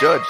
judged.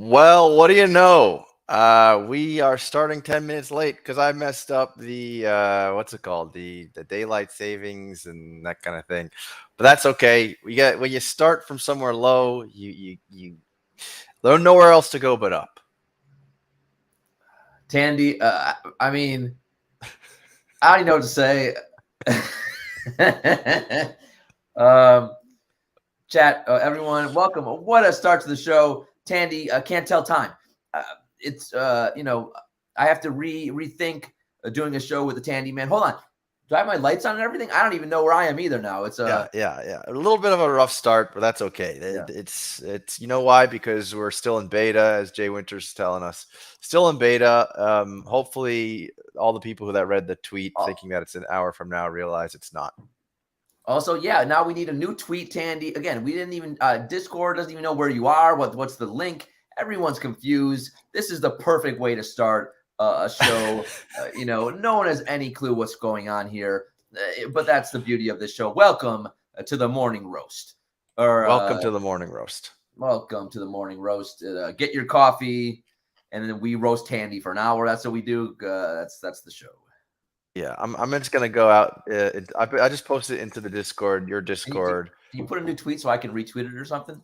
Well, what do you know? We are starting 10 minutes late because I messed up the what's it called? The daylight savings and that kind of thing. But that's okay. We get when you start from somewhere low, you there's nowhere else to go but up. Tandy, I mean, I don't even know what to say. Chat, everyone, welcome. What a start to the show. Tandy, can't tell time. It's I have to rethink doing a show with the Tandyman. Hold on. Do I have my lights on and everything? I don't even know where I am either now. It's yeah. A little bit of a rough start, but that's okay. It's you know why? Because we're still in beta, as Jay Winter's telling us. Still in beta. Hopefully all the people that read the tweet thinking that it's an hour from now realize it's not. Also, yeah, now we need a new tweet, Tandy. Again, we didn't even Discord doesn't even know where you are. What's the link? Everyone's confused. This is the perfect way to start a show. No one has any clue what's going on here, but that's the beauty of this show. Welcome to the morning roast. Welcome to the morning roast. Welcome to the morning roast. Get your coffee, and then we roast Tandy for an hour. That's what we do. That's the show. Yeah, I'm just gonna go out. I just posted it into the Discord, your Discord. Can you put a new tweet so I can retweet it or something?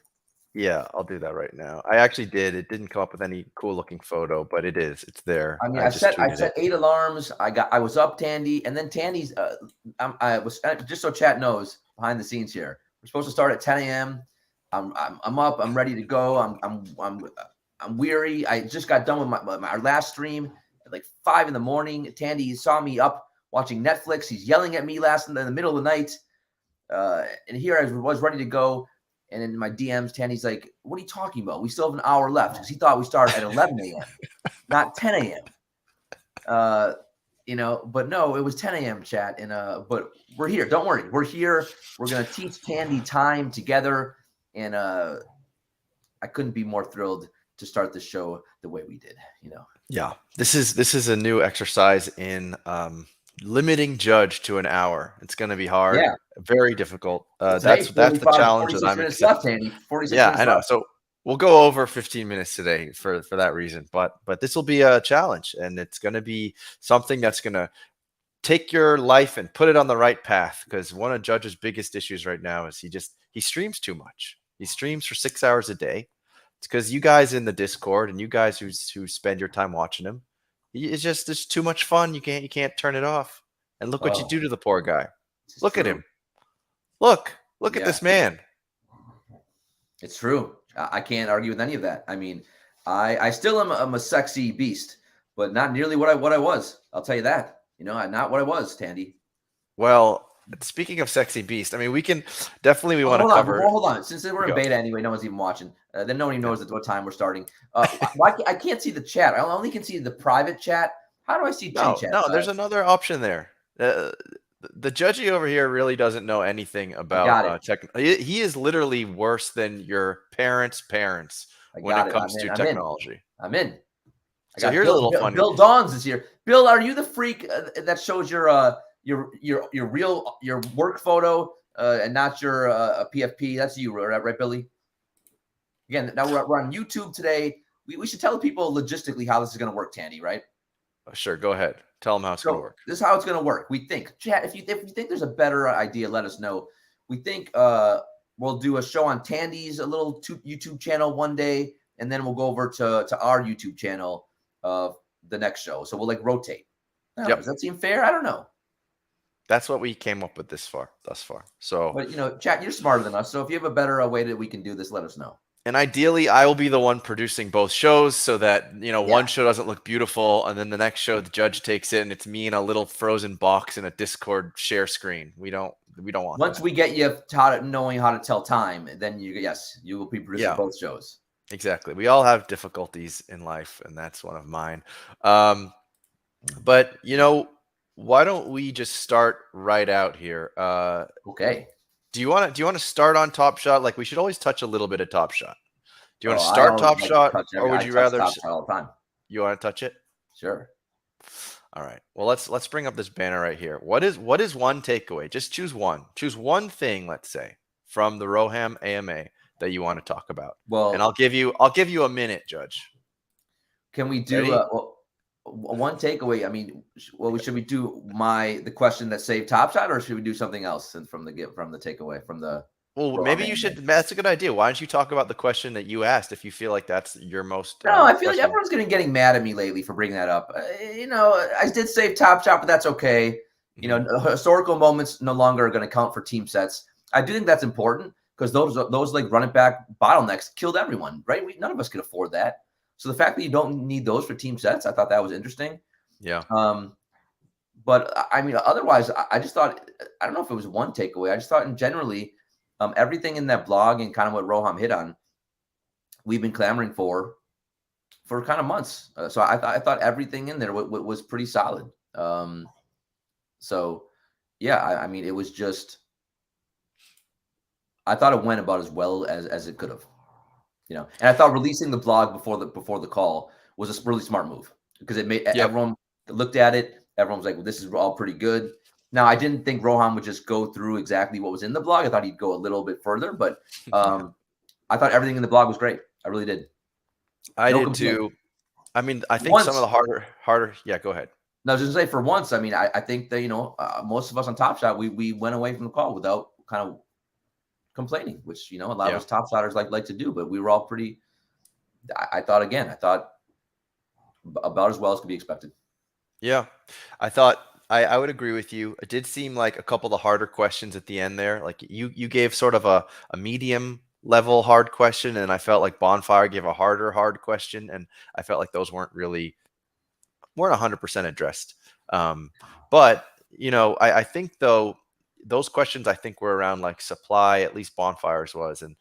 Yeah, I'll do that right now. I actually did. It didn't come up with any cool looking photo, but it is. It's there. I mean, I set 8 alarms. I was up, Tandy, and then Tandy's. I was just so chat knows behind the scenes here. We're supposed to start at 10 a.m. I'm up. I'm ready to go. I'm weary. I just got done with our last stream at like 5 in the morning. Tandy saw me up watching Netflix. He's yelling at me in the middle of the night. And here I was ready to go. And in my DMs, Tandy's like, what are you talking about? We still have an hour left because he thought we started at 11 a.m., not 10 a.m. But no, it was 10 a.m. chat. And but we're here. Don't worry. We're here. We're going to teach Tandy time together. And I couldn't be more thrilled to start the show the way we did, Yeah, this is a new exercise in limiting judge to an hour. It's going to be hard, Yeah. very difficult. Hey, That's the 45, challenge that 46 I'm minutes excited. left, Andy. 46 Yeah, minutes I know. left. So we'll go over 15 minutes today for that reason. But this will be a challenge, and it's going to be something that's going to take your life and put it on the right path. Because one of Judge's biggest issues right now is he streams too much. He streams for 6 hours a day. It's because you guys in the Discord and you guys who spend your time watching him, it's too much fun. You can't turn it off. And look what you Oh, do to the poor guy. this is Look at true. him. Look at Yeah, this man. it's true. I can't argue with any of that. I mean, I still am I'm a sexy beast, but not nearly what I was. I'll tell you that. Not what I was, Tandy. Well, speaking of sexy beast, I mean, we want to Hold on, cover. hold on. Since we're in Go. beta anyway, no one's even watching. Then no one even Yeah. knows at what time we're starting. I can't see the chat. I only can see the private chat. How do I see No, chat? no, there's another option there. The judgy over here really doesn't know anything I about got it. tech. He is literally worse than your parents' parents I when it got it. comes to I'm in. technology. I'm in. I So got here's a little funny. Bill Dawns is here. Bill, are you the freak that shows your real work photo and not your PFP? That's you, right, Billy? Again, now we're on YouTube today. We should tell people logistically how this is going to work, Tandy, right? Sure, go ahead. Tell them how it's going to work. This is how it's going to work. We think, chat, if you think there's a better idea, let us know. We think we'll do a show on Tandy's a little YouTube channel one day, and then we'll go over to our YouTube channel the next show. So we'll rotate. Does that seem fair? I don't know. That's what we came up with thus far. So, but chat, you're smarter than us. So if you have a better way that we can do this, let us know. And ideally, I will be the one producing both shows so that, one show doesn't look beautiful. And then the next show, the judge takes it and it's me in a little frozen box in a Discord share screen. We don't want Once that. we get you knowing how to tell time, then you will be producing both shows. Exactly. We all have difficulties in life, and that's one of mine. But why don't we just start right out here? Okay. Do you want to start on Top Shot? Like, we should always touch a little bit of Top Shot. Do you want to start Top Shot, or would you rather? Top Shot all the time. You want to touch it? Sure. All right. Well, let's bring up this banner right here. What is one takeaway? Just choose one. Choose one thing, let's say, from the Roham AMA that you want to talk about. Well, and I'll give you a minute, Judge. Can we do one takeaway? I mean, should we do the question that saved Top Shot, or should we do something else from the takeaway from the? Well, maybe you should. That's a good idea. Why don't you talk about the question that you asked if you feel like that's your most? No, I feel like everyone's getting mad at me lately for bringing that up. I did save Top Shot, but that's okay. Historical moments no longer are going to count for team sets. I do think that's important because those like running back bottlenecks killed everyone, right? None of us could afford that. So the fact that you don't need those for team sets, I thought that was interesting. Yeah. But I mean, otherwise, I just thought, I don't know if it was one takeaway. I just thought, in generally, everything in that blog and kind of what Roham hit on, we've been clamoring for kind of months. So I thought everything in there was pretty solid. So yeah, I mean, it was just, I thought it went about as well as it could have. And I thought releasing the blog before the call was a really smart move because it made everyone looked at it. Everyone was like, well, this is all pretty good. Now, I didn't think Roham would just go through exactly what was in the blog. I thought he'd go a little bit further, but I thought everything in the blog was great. I really did. I did too. I mean, I think some of the harder. Yeah, go ahead. No, I was just gonna say, for once, I mean, I think that, most of us on Top Shot, we went away from the call without kind of complaining, which, a lot of us Top Shotters like to do, but we were all pretty, I thought about as well as could be expected. Yeah, I thought I would agree with you. It did seem like a couple of the harder questions at the end there. Like you gave sort of a medium level hard question, and I felt like Bonfire gave a hard question, and I felt like those weren't 100% addressed. But I think though those questions I think were around like supply, at least Bonfire's was, and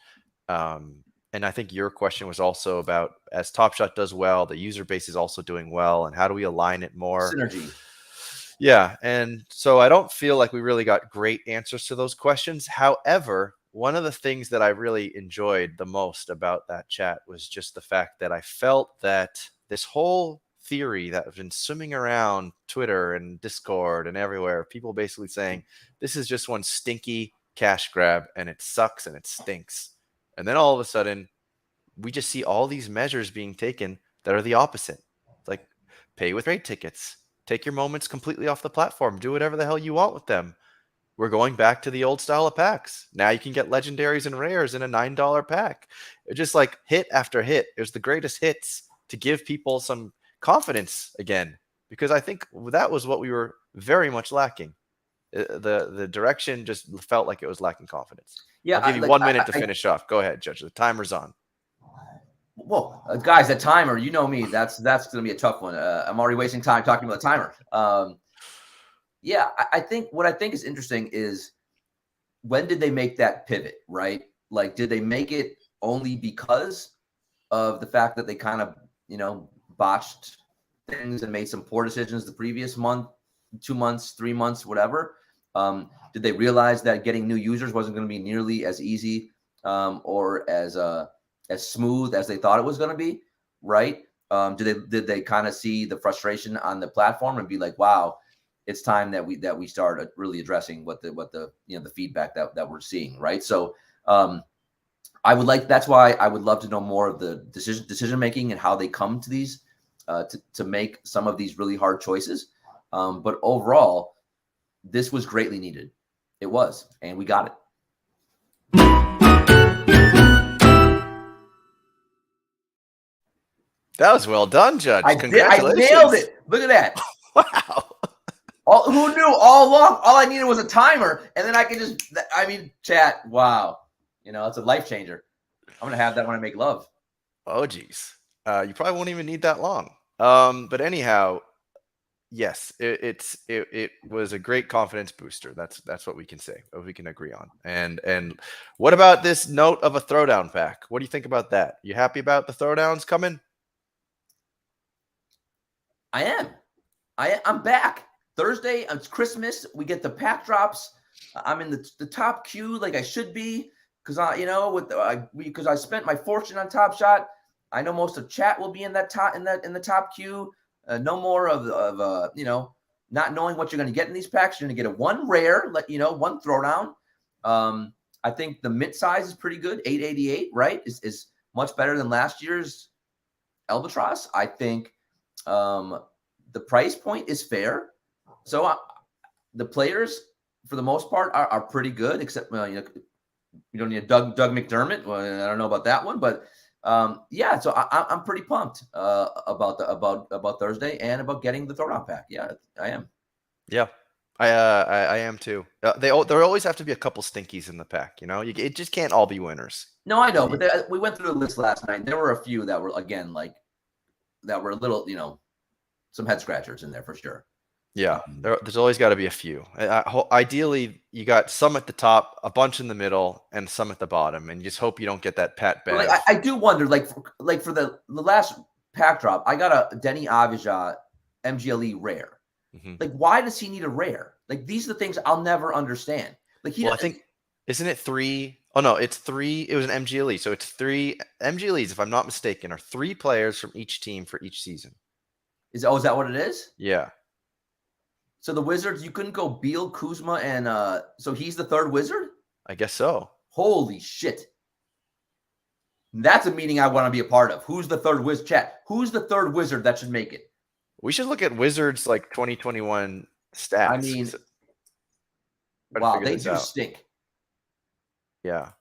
I think your question was also about, as Top Shot does well, the user base is also doing well, and how do we align it more? Synergy. Yeah, and so I don't feel like we really got great answers to those questions. However, one of the things that I really enjoyed the most about that chat was just the fact that I felt that this whole theory that has been swimming around Twitter and Discord and everywhere. People basically saying this is just one stinky cash grab and it sucks and it stinks. And then all of a sudden, we just see all these measures being taken that are the opposite. It's like pay with raid tickets, take your moments completely off the platform, do whatever the hell you want with them. We're going back to the old style of packs. Now you can get legendaries and rares in a $9 pack. It just like hit after hit. It was the greatest hits to give people some confidence again, because I think that was what we were very much lacking. The direction just felt like it was lacking confidence. Yeah, I'll give you 1 minute to finish off. Go ahead, Judge. The timer's on. Well, guys, the timer, you know me. That's going to be a tough one. I'm already wasting time talking about the timer. Yeah, I think what I think is interesting is when did they make that pivot, right? Like, did they make it only because of the fact that they kind of, botched things and made some poor decisions the previous month, 2 months, 3 months, whatever? Did they realize that getting new users wasn't going to be nearly as easy or as smooth as they thought it was going to be, right? Did they kind of see the frustration on the platform and be like, wow, it's time that we start really addressing what the feedback that we're seeing, right? So that's why I would love to know more of the decision making and how they come to these to make some of these really hard choices. But overall, this was greatly needed. It was, and we got it. That was well done, Judge. Congratulations. I nailed it. Look at that. Wow. Who knew all along? All I needed was a timer, and then I can chat. Wow. It's a life changer. I'm going to have that when I make love. Oh, geez. You probably won't even need that long. But anyhow, yes, it was a great confidence booster. That's what we can say, what we can agree on. And what about this note of a throwdown pack? What do you think about that? You happy about the throwdowns coming? I am. I'm back. Thursday, it's Christmas. We get the pack drops. I'm in the top queue like I should be because because I spent my fortune on Top Shot. I know most of chat will be in the top queue. No more of not knowing what you're going to get in these packs. You're going to get one rare, one throwdown. I think the mid size is pretty good. 888, right? Is much better than last year's Albatross. I think the price point is fair. So the players, for the most part, are pretty good, except you don't need a Doug McDermott. Well, I don't know about that one, but yeah. So I'm pretty pumped about Thursday and about getting the throwdown pack. Yeah, I am. Yeah, I am too. There always have to be a couple stinkies in the pack. It just can't all be winners. No, I know, but we went through the list last night. There were a few that were that were a little, some head scratchers in there for sure. Yeah, there's always got to be a few. Ideally, you got some at the top, a bunch in the middle, and some at the bottom, and you just hope you don't get that Pat Bev. I do wonder, for the last pack drop, I got a Denny Avija MGLE rare. Mm-hmm. Why does he need a rare? These are the things I'll never understand. I think, isn't it 3? Oh no, it's 3. It was an MGLE, so it's 3 MGLEs, if I'm not mistaken, are 3 players from each team for each season. Is that what it is? Yeah. So the Wizards, you couldn't go Beal, Kuzma, and so he's the third Wizard? I guess so. Holy shit. That's a meeting I want to be a part of. Who's the third Wizard? Chat. Who's the third Wizard that should make it? We should look at Wizards 2021 stats. I mean, wow, they do stink. Yeah.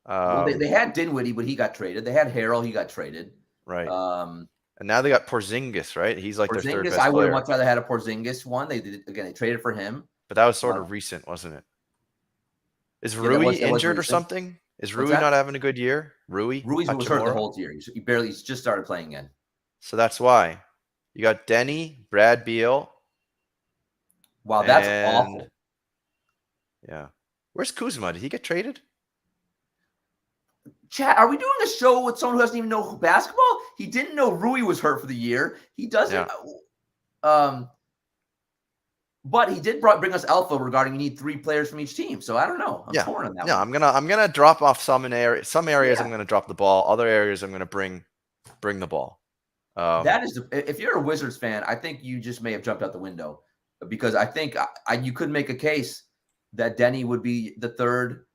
Well, they had Dinwiddie, but he got traded. They had Harrell, he got traded. Right. And now they got Porzingis, right? He's their third best player. I would have much rather had a Porzingis one. They traded for him. But that was sort of recent, wasn't it? Is Rui injured or something? Is Rui not having a good year? Rui's was hurt the whole year. He's just started playing again. So that's why. You got Denny, Brad Beal. Wow, that's awful. Yeah. Where's Kuzma? Did he get traded? Chat, are we doing a show with someone who doesn't even know basketball? He didn't know Rui was hurt for the year. He doesn't. Yeah. But he did bring us alpha regarding you need 3 players from each team. So I don't know. I'm torn on that. Yeah, one. I'm gonna drop off some areas. Some areas I'm gonna drop the ball. Other areas I'm gonna bring the ball. That is, if you're a Wizards fan, I think you just may have jumped out the window, because I think you could make a case that Denny would be the third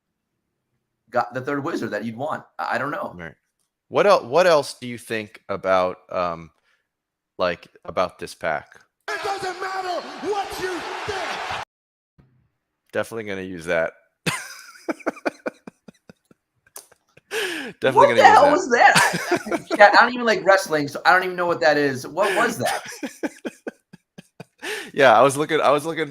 Wizard that you'd want. I don't know. Right. What else do you think about about this pack? It doesn't matter what you think. Definitely gonna use that. What the hell was that? I don't even like wrestling, so I don't even know what that is. What was that? Yeah, I was looking.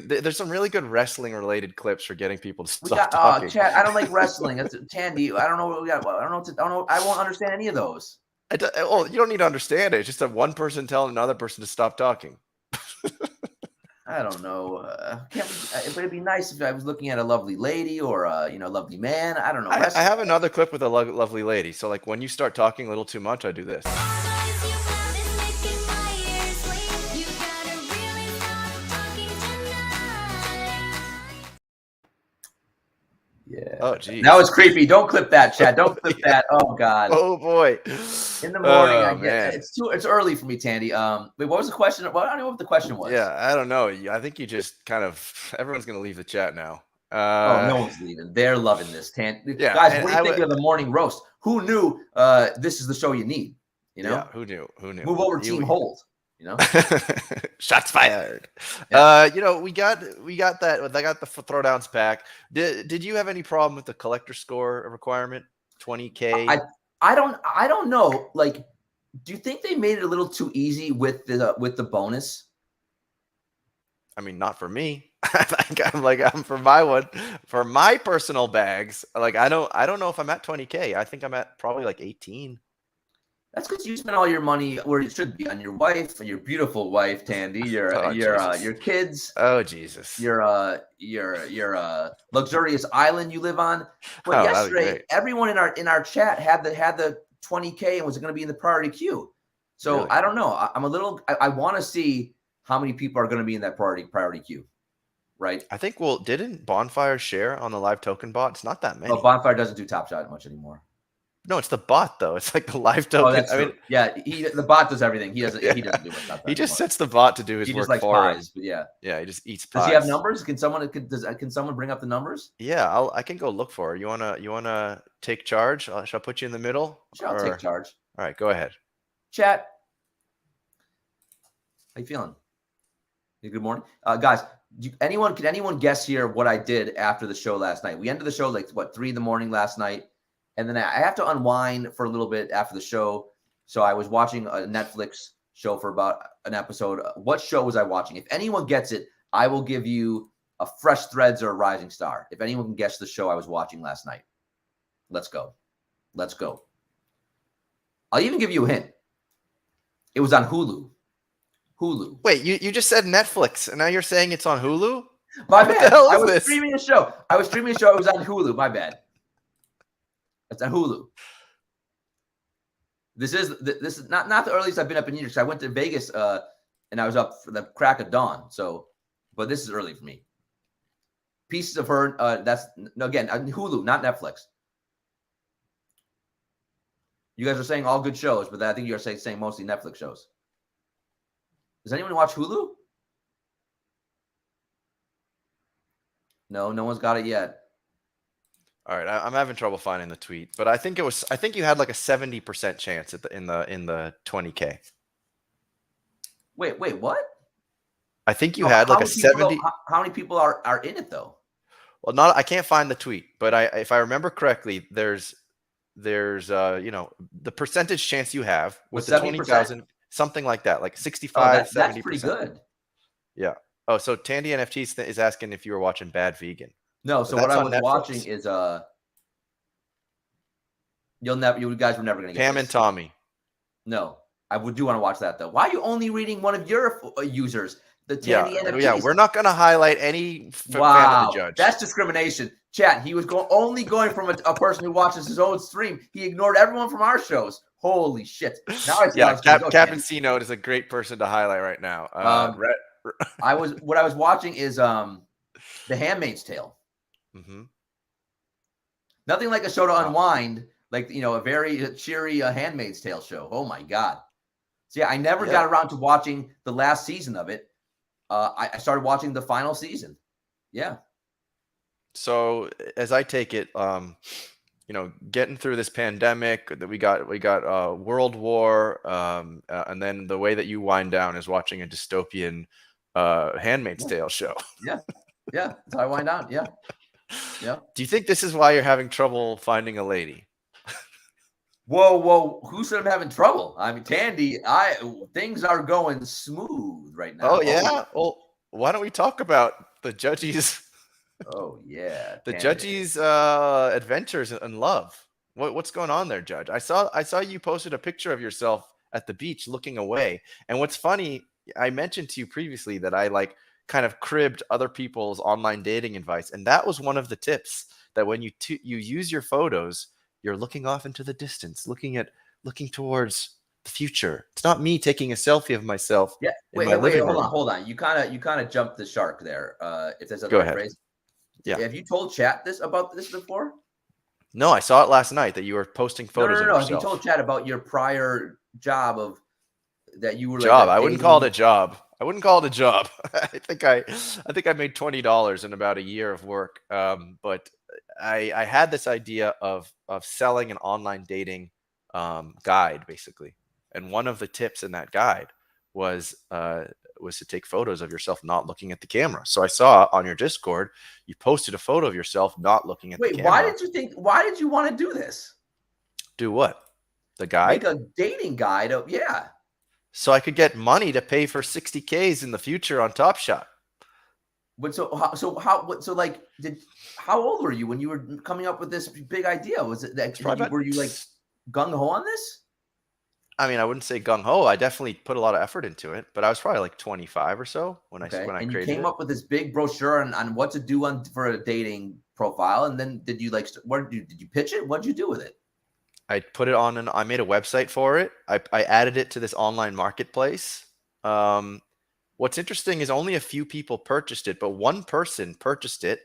There's some really good wrestling related clips for getting people to stop talking. Chat. I don't like wrestling. That's Tandy. I don't know what we got. I don't know. I won't understand any of those. Well, you don't need to understand it. It's just that one person telling another person to stop talking. I don't know. It'd be nice if I was looking at a lovely lady or a lovely man. I don't know. I have another clip with a lovely lady. So like when you start talking a little too much, I do this. Yeah. Oh, geez. That was creepy. Don't clip that, Chad. Don't clip that. Oh God. Oh boy. In the morning, Oh, I get it's early for me, Tandy. Wait, what was the question? Well, I don't know what the question was. Yeah, I don't know. I think you just kind of everyone's gonna leave the chat now. No one's leaving. They're loving this. Yeah, guys, what do you think of the morning roast? Who knew this is the show you need? Yeah, who knew? Move over, team hold. Shots fired. Yeah. We got that. I got the Throwdowns pack. Did you have any problem with the collector score requirement? 20K. I don't know. Like, do you think they made it a little too easy with the bonus? I mean, not for me. I'm for my one, for my personal bags. Like, I don't know if I'm at 20K. I think I'm at probably like 18. That's because you spent all your money where it should be, on your wife, your beautiful wife, Tandy, your kids. Oh Jesus. Your luxurious island you live on. But yesterday, everyone in our chat had the 20K and was going to be in the priority queue. So really? I don't know. I want to see how many people are going to be in that priority queue. Right. I think. Well, didn't Bonfire share on the live token bot? It's not that many. Oh, Bonfire doesn't do Top Shot much anymore. No, it's the bot though. It's like the live token. Oh, that's true. Yeah, the bot does everything. He doesn't. Yeah. He doesn't do much. He just sets the bot to do his work for him. But yeah. Yeah, he just eats pies. Does he have numbers? Can someone bring up the numbers? Yeah, I can go look for it. You wanna take charge? Shall I put you in the middle? Sure, I'll take charge. All right, go ahead. Chat. How you feeling? Good morning, guys. Can anyone guess here what I did after the show last night? We ended the show like 3 a.m. last night. And then I have to unwind for a little bit after the show. So I was watching a Netflix show for about an episode. What show was I watching? If anyone gets it, I will give you a Fresh Threads or a Rising Star. If anyone can guess the show I was watching last night. Let's go. I'll even give you a hint. It was on Hulu. Wait, you just said Netflix, and now you're saying it's on Hulu? My bad. I was streaming a show. It was on Hulu. My bad. It's on Hulu. This is not the earliest I've been up in years. I went to Vegas and I was up for the crack of dawn. But this is early for me. Pieces of Her. That's again Hulu, not Netflix. You guys are saying all good shows, but I think you're saying mostly Netflix shows. Does anyone watch Hulu? No one's got it yet. All right, I'm having trouble finding the tweet, but I think you had like a 70% chance in the 20K. Wait, what? I think you had like a 70. How many people are in it though? Well, I can't find the tweet, but if I remember correctly, there's the percentage chance you have with the 20,000, something like that, like 65, 70%. That's pretty good. Yeah. Oh, so Tandy NFT is asking if you were watching Bad Vegan. No, so what I was watching is you guys were never gonna get Pam and Tommy. No, I do want to watch that though. Why are you only reading one of your users? The Tandy NFTs? Yeah, we're not gonna highlight any fan of the judge. That's discrimination. Chat, he was only going from a person who watches his own stream. He ignored everyone from our shows. Holy shit. Now I see Captain C Note is a great person to highlight right now. What I was watching is The Handmaid's Tale. Mm-hmm. Nothing like a show to unwind, like a very cheery Handmaid's Tale show. Oh my god! So yeah, I never got around to watching the last season of it. I started watching the final season. Yeah. So as I take it, getting through this pandemic, that we got World War, and then the way that you wind down is watching a dystopian Handmaid's Tale show. Yeah. That's how I wind down. Yeah. Do you think this is why you're having trouble finding a lady? Whoa! Who said I'm having trouble? I mean, Tandy, things are going smooth right now. Oh yeah. Well, why don't we talk about the judges? Oh yeah, The Tandy. judge's adventures in love. What's going on there, Judge? I saw you posted a picture of yourself at the beach looking away. And what's funny, I mentioned to you previously that I kind of cribbed other people's online dating advice, and that was one of the tips, that when you use your photos, you're looking off into the distance, looking towards the future. It's not me taking a selfie of myself. Yeah. Wait, hold on. You kind of jumped the shark there. If there's a Go ahead. phrase. Yeah. Have you told chat about this before? No, I saw it last night that you were posting photos of yourself. Have you told chat about your prior job that you were job? I wouldn't call it a job. I I think I made $20 in about a year of work. But I had this idea of selling an online dating guide, basically. And one of the tips in that guide was to take photos of yourself not looking at the camera. So I saw on your Discord, you posted a photo of yourself not looking at the camera. Why did you want to do this? Do what? The guide? Make a dating guide. Yeah. So I could get money to pay for 60Ks in the future on Top Shot. But how old were you when you were coming up with this big idea? Was it that were you like gung ho on this? I mean, I wouldn't say gung ho. I definitely put a lot of effort into it, but I was probably like 25 or so when I created it. And you came up with this big brochure on what to do for a dating profile. And then did you pitch it? What did you do with it? I put it on I made a website for it. I added it to this online marketplace. What's interesting is only a few people purchased it, but one person purchased it,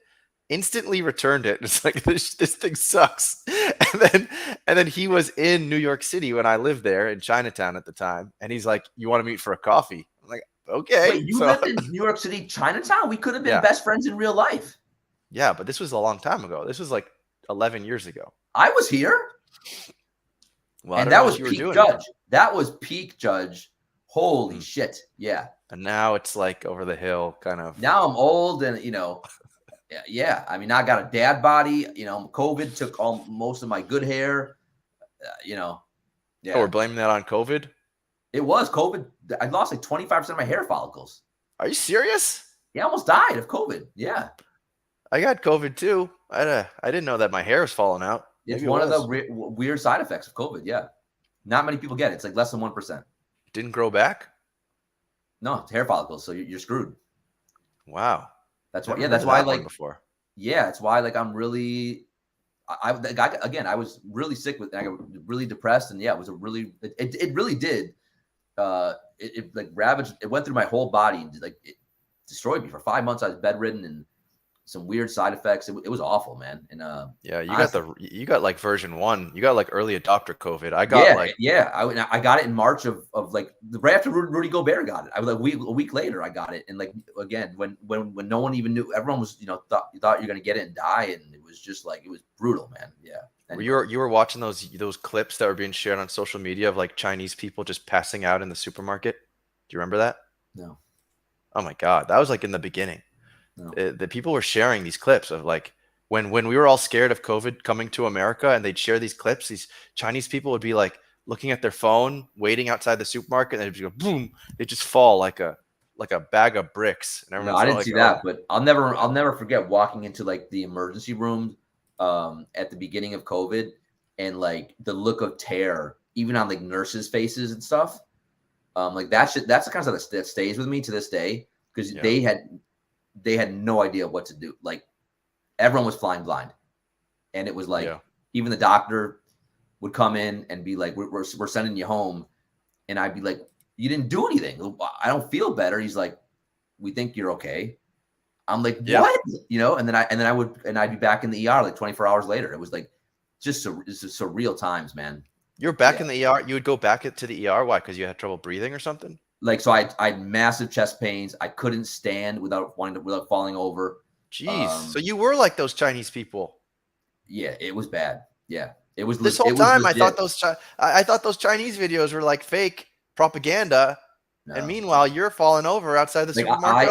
instantly returned it. It's like, this thing sucks. And then he was in New York City when I lived there in Chinatown at the time. And he's like, "You want to meet for a coffee?" I'm like, okay. Wait, you lived in New York City, Chinatown? We could have been best friends in real life. Yeah, but this was a long time ago. This was like 11 years ago. I was here. Well, and that was peak Judge. That was peak Judge. Holy shit. Yeah. And now it's like over the hill kind of. Now I'm old and, yeah. I mean, I got a dad body. COVID took most of my good hair. Yeah. Oh, we're blaming that on COVID? It was COVID. I lost like 25% of my hair follicles. Are you serious? Yeah, I almost died of COVID. Yeah. I got COVID too. I didn't know that my hair was falling out. It's one of the weird side effects of COVID. Yeah. Not many people get it. It's like less than 1%. Didn't grow back? No, it's hair follicles. So you're screwed. Wow. That's why. Yeah. That's why before. Yeah. It's why I'm really, I was really sick with, I got really depressed. And yeah, it was it really did. It like ravaged, it went through my whole body and it destroyed me for 5 months. I was bedridden and some weird side effects. It was awful, man. And yeah, you got like version 1. You got like early adopter COVID. I got I got it in March of like right after Rudy Gobert got it. I was like a week later I got it, and like again when no one even knew, everyone was thought you're gonna get it and die, and it was just like it was brutal, man. Yeah. And you were watching those clips that were being shared on social media of like Chinese people just passing out in the supermarket. Do you remember that? No. Oh my God, that was like in the beginning. No. The people were sharing these clips of like when we were all scared of COVID coming to America, and they'd share these clips. These Chinese people would be like looking at their phone, waiting outside the supermarket, and they'd just go boom. They just fall like a bag of bricks. And I didn't see that, but I'll never forget walking into like the emergency room at the beginning of COVID, and like the look of terror, even on like nurses' faces and stuff. Like that's the kind of stuff that stays with me to this day, because they had no idea what to do. Like everyone was flying blind, and it was like even the doctor would come in and be like, "We're sending you home," and I'd be like, "You didn't do anything. I don't feel better." He's like, "We think you're okay." I'm like, "What?" And then I'd be back in the ER like 24 hours later. It was like just surreal times, man. You're back in the ER. You would go back to the ER. Why? Because you had trouble breathing or something? Like, so I had massive chest pains. I couldn't stand without falling over. Jeez. So you were like those Chinese people. Yeah, it was bad. Yeah, it was. This whole time, I thought those Chinese videos were like fake propaganda. No. And meanwhile, you're falling over outside the supermarket.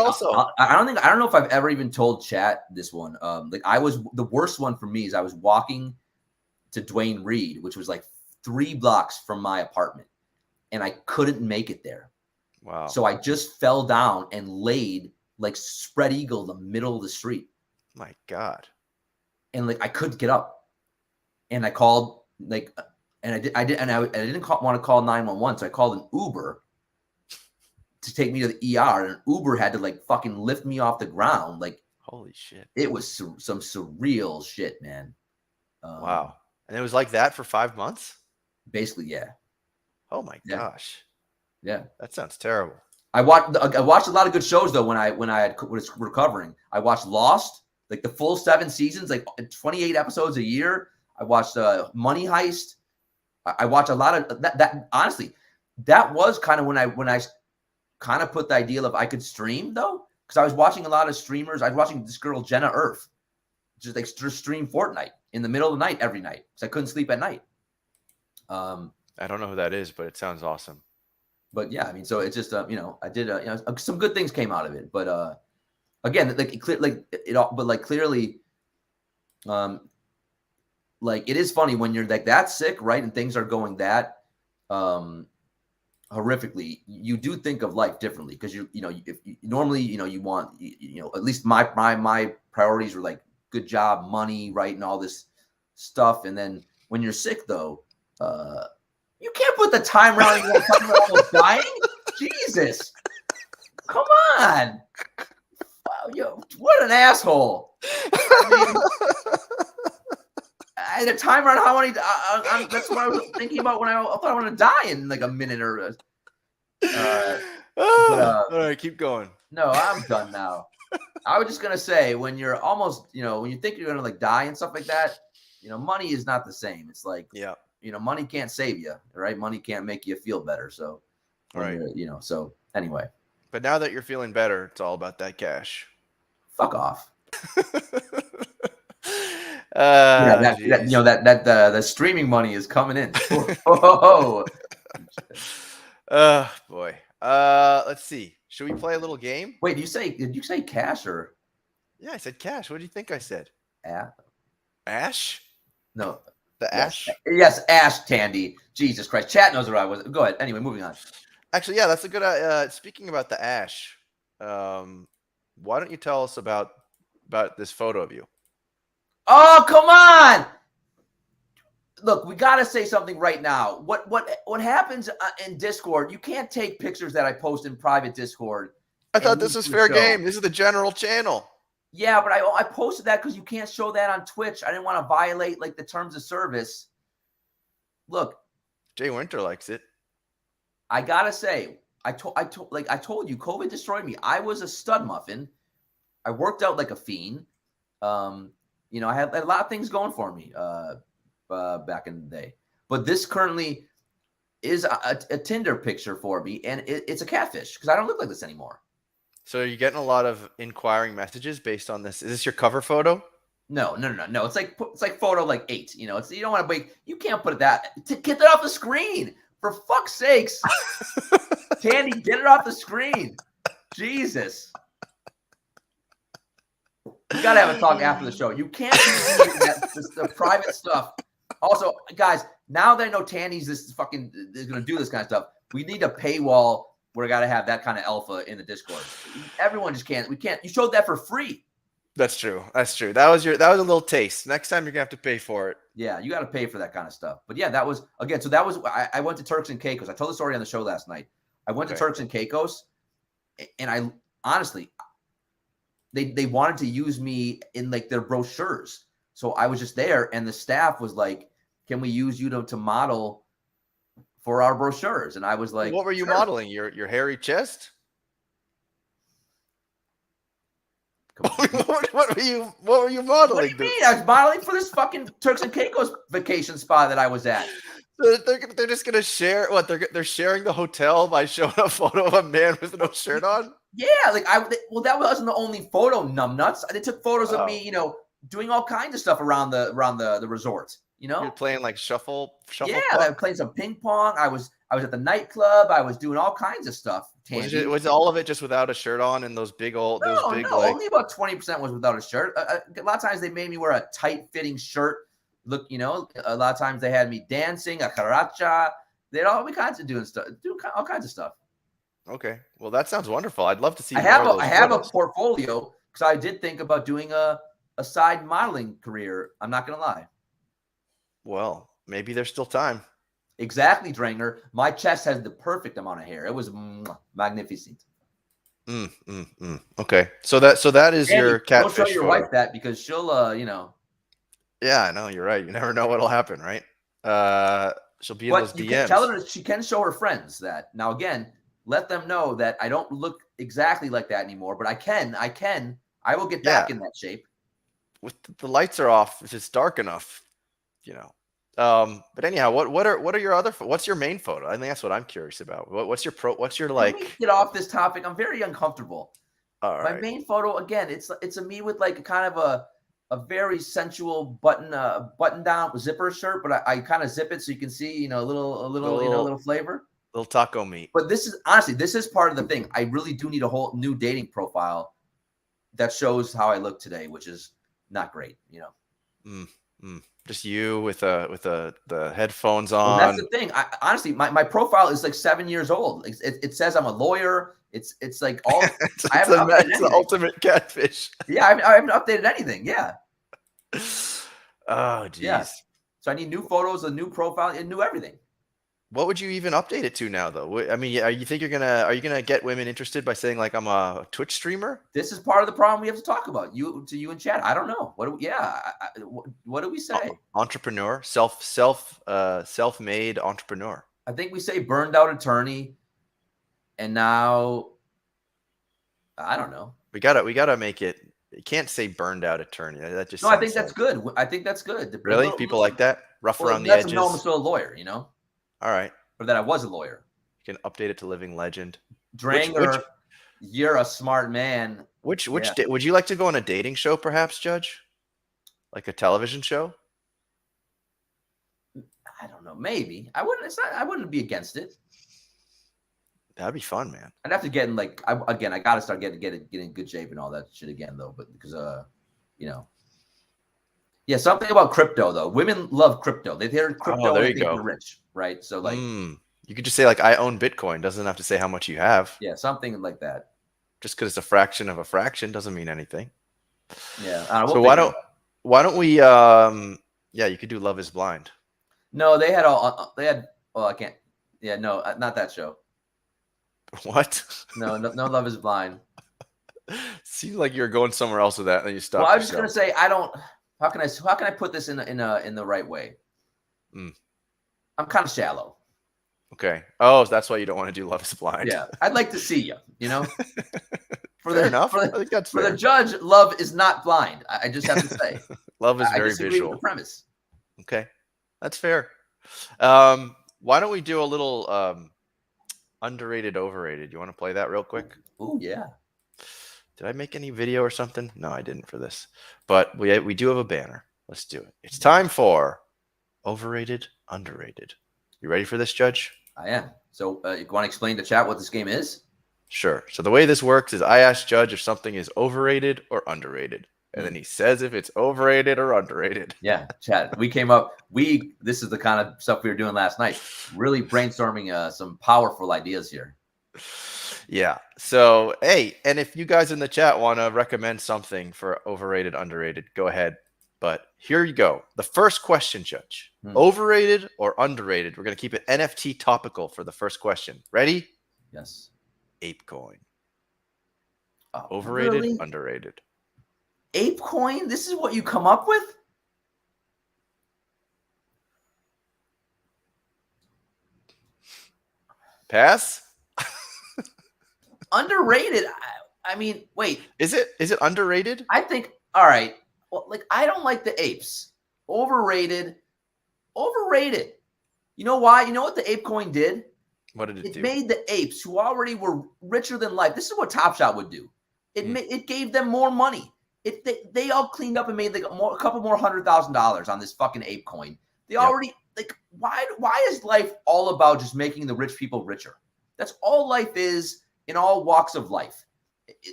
I don't know if I've ever even told chat this one. Like, I was the worst one for me is I was walking to Dwayne Reed, which was like 3 blocks from my apartment, and I couldn't make it there. Wow. So I just fell down and laid like spread eagle in the middle of the street. My God. And like I couldn't get up. And I called like, and I didn't want to call 911, so I called an Uber to take me to the ER, and an Uber had to like fucking lift me off the ground. Like, holy shit. It was some surreal shit, man. Wow. And it was like that for 5 months? Basically, yeah. Oh my gosh. Yeah. That sounds terrible. I watched a lot of good shows though when I was recovering. I watched Lost, like the full 7 seasons, like 28 episodes a year. I watched Money Heist. I watched a lot of that. Honestly, that was kind of when I kind of put the idea of I could stream though, because I was watching a lot of streamers. I was watching this girl Jenna Earth, just stream Fortnite in the middle of the night every night because I couldn't sleep at night. I don't know who that is, but it sounds awesome. But yeah, I mean, so it's just I did some good things came out of it, but again, clearly, like it is funny when you're like that sick, right, and things are going that horrifically. You do think of life differently because normally you want at least my priorities were like good job, money, right, and all this stuff, and then when you're sick though. You can't put the time around you talking about almost dying. Jesus. Come on. Wow, yo, what an asshole. I mean, I had a timer on how many that's what I was thinking about when I thought I want to die in like a minute or all right, keep going. No, I'm done now. I was just gonna say when you're almost, when you think you're gonna like die and stuff like that, money is not the same. It's like money can't save you, right? Money can't make you feel better. So, right. So anyway. But now that you're feeling better, it's all about that cash. Fuck off. The streaming money is coming in. Oh, boy. Let's see. Should we play a little game? Wait, did you say cash or? Yeah, I said cash. What do you think I said? Ash? No. The ash? Yes, ash, Tandy. Jesus Christ. Chat knows what I was. Go ahead. Anyway, moving on. Actually, yeah, that's a good speaking about the ash. Why don't you tell us about this photo of you? Oh, come on. Look, we got to say something right now. What happens in Discord, you can't take pictures that I post in private Discord. I thought this was fair game. This is the general channel. Yeah, but I posted that because you can't show that on Twitch. I didn't want to violate like the terms of service. Look, Jay Winter likes it. I gotta say, I told you, COVID destroyed me. I was a stud muffin. I worked out like a fiend. I had a lot of things going for me back in the day. But this currently is a Tinder picture for me, and it's a catfish because I don't look like this anymore. So you're getting a lot of inquiring messages based on this. Is this your cover photo? No. It's like photo like 8. You don't want to wait. You can't put get that off the screen. For fuck's sakes. Tandy, get it off the screen. Jesus. You gotta have a talk after the show. You can't do the private stuff. Also, guys, now that I know Tandy's is gonna do this kind of stuff, we need a paywall. We're gotta have that kind of alpha in the Discord. Everyone just can't. We can't. You showed that for free. That's true. That was a little taste. Next time you're gonna have to pay for it. Yeah, you got to pay for that kind of stuff. But yeah, that was again. So that was I went to Turks and Caicos. I told the story on the show last night. I went to Turks and Caicos, and I honestly, they wanted to use me in like their brochures. So I was just there, and the staff was like, "Can we use you to model for our brochures?" And I was like, "What were you modeling? Your hairy chest?" What were you modeling? What do you mean? I was modeling for this fucking Turks and Caicos vacation spa that I was at. They're just gonna share what they're sharing the hotel by showing a photo of a man with no shirt on. Yeah, like well, that wasn't the only photo, numbnuts. They took photos of me, doing all kinds of stuff around the resort. You're playing like shuffle Yeah, puck? I was playing some ping pong. I was at the nightclub. I was doing all kinds of stuff. Tandy. Was all of it just without a shirt on and those big No, like only about 20% was without a shirt. A lot of times they made me wear a tight-fitting shirt. Look, a lot of times they had me dancing, a caracha. They had all kinds of doing all kinds of stuff. Okay, well that sounds wonderful. I'd love to see. I have a portfolio because I did think about doing a side modeling career. I'm not gonna lie. Well, maybe there's still time. Exactly, Dranger. My chest has the perfect amount of hair. It was magnificent. Okay, so that is Andy, your catfish. Don't show your photo. wife that because she'll, Yeah, I know. You're right. You never know what'll happen, right? She'll be in those DMs. Tell her she can show her friends that. Now, again, let them know that I don't look exactly like that anymore, but I will get back in that shape. With the lights are off, if it's dark enough, But anyhow, what are your other? What's your main photo? I think that's what I'm curious about. What's your like? Let me get off this topic. I'm very uncomfortable. All right. My main photo again. It's a me with like kind of a very sensual button down zipper shirt, but I kind of zip it so you can see a little flavor. Little taco meat. But this is part of the thing. I really do need a whole new dating profile that shows how I look today, which is not great, Just you with the headphones on. Well, that's the thing. Honestly, my profile is like 7 years old. It says I'm a lawyer. It's like all. it's the ultimate catfish. Yeah, I haven't updated anything. Yeah. Oh, geez. Yeah. So I need new photos, a new profile, and new everything. What would you even update it to now, though? I mean, are you gonna get women interested by saying like I'm a Twitch streamer? This is part of the problem we have to talk about. You in chat. I don't know. What do we say? Entrepreneur, self-made entrepreneur. I think we say burned out attorney, and now I don't know. We gotta make it. You can't say burned out attorney. That just no. I think that's good. I think that's good. Really, people like that rough around the edges. No, I'm still a lawyer. All right. Or that I was a lawyer. You can update it to living legend. Dranger, you're a smart man. Would you like to go on a dating show, perhaps, Judge? Like a television show? I don't know. Maybe. I wouldn't be against it. That'd be fun, man. I'd have to get in I gotta start getting in good shape and all that shit again though. But because yeah, something about crypto though. Women love crypto. They hear crypto and think they're rich, right? So like, you could just say like I own Bitcoin. Doesn't have to say how much you have. Yeah, something like that. Just because it's a fraction of a fraction doesn't mean anything. Yeah. So why don't we? Yeah, you could do Love Is Blind. No, they had. Oh, I can't. Yeah, no, not that show. What? No, Love Is Blind. Seems like you're going somewhere else with that, and then you stop. Well, I was just gonna say I don't. How can I put this in the right way? I'm kind of shallow. Okay. Oh, that's why you don't want to do Love Is Blind. Yeah, I'd like to see you. Fair enough. I think that's fair. For the judge, love is not blind. I just have to say, love is very disagree visual. With the premise. Okay, that's fair. Why don't we do a little underrated, overrated? You want to play that real quick? Oh yeah. Did I make any video or something? No, I didn't for this. But we do have a banner. Let's do it. It's time for overrated, underrated. You ready for this, Judge? I am. So you want to explain to chat what this game is? Sure. So the way this works is I ask Judge if something is overrated or underrated. And then he says if it's overrated or underrated. Yeah, chat. We came up. This is the kind of stuff we were doing last night. Really brainstorming some powerful ideas here. Yeah. So, hey, and if you guys in the chat want to recommend something for overrated, underrated, go ahead. But here you go. The first question, Judge. Overrated or underrated? We're going to keep it NFT topical for the first question. Ready? Yes. ApeCoin. Oh, overrated, really? Underrated. ApeCoin? This is what you come up with? Pass? Underrated. I mean, wait. Is it underrated? I think, all right. Well, I don't like the apes. Overrated. You know why? You know what the ape coin did? What did it It do? made the apes who already were richer than life. This is what Top Shot would do. It gave them more money. They all cleaned up and made like a couple more $100,000 on this fucking ape coin. They already like why is life all about just making the rich people richer? That's all life is in all walks of life.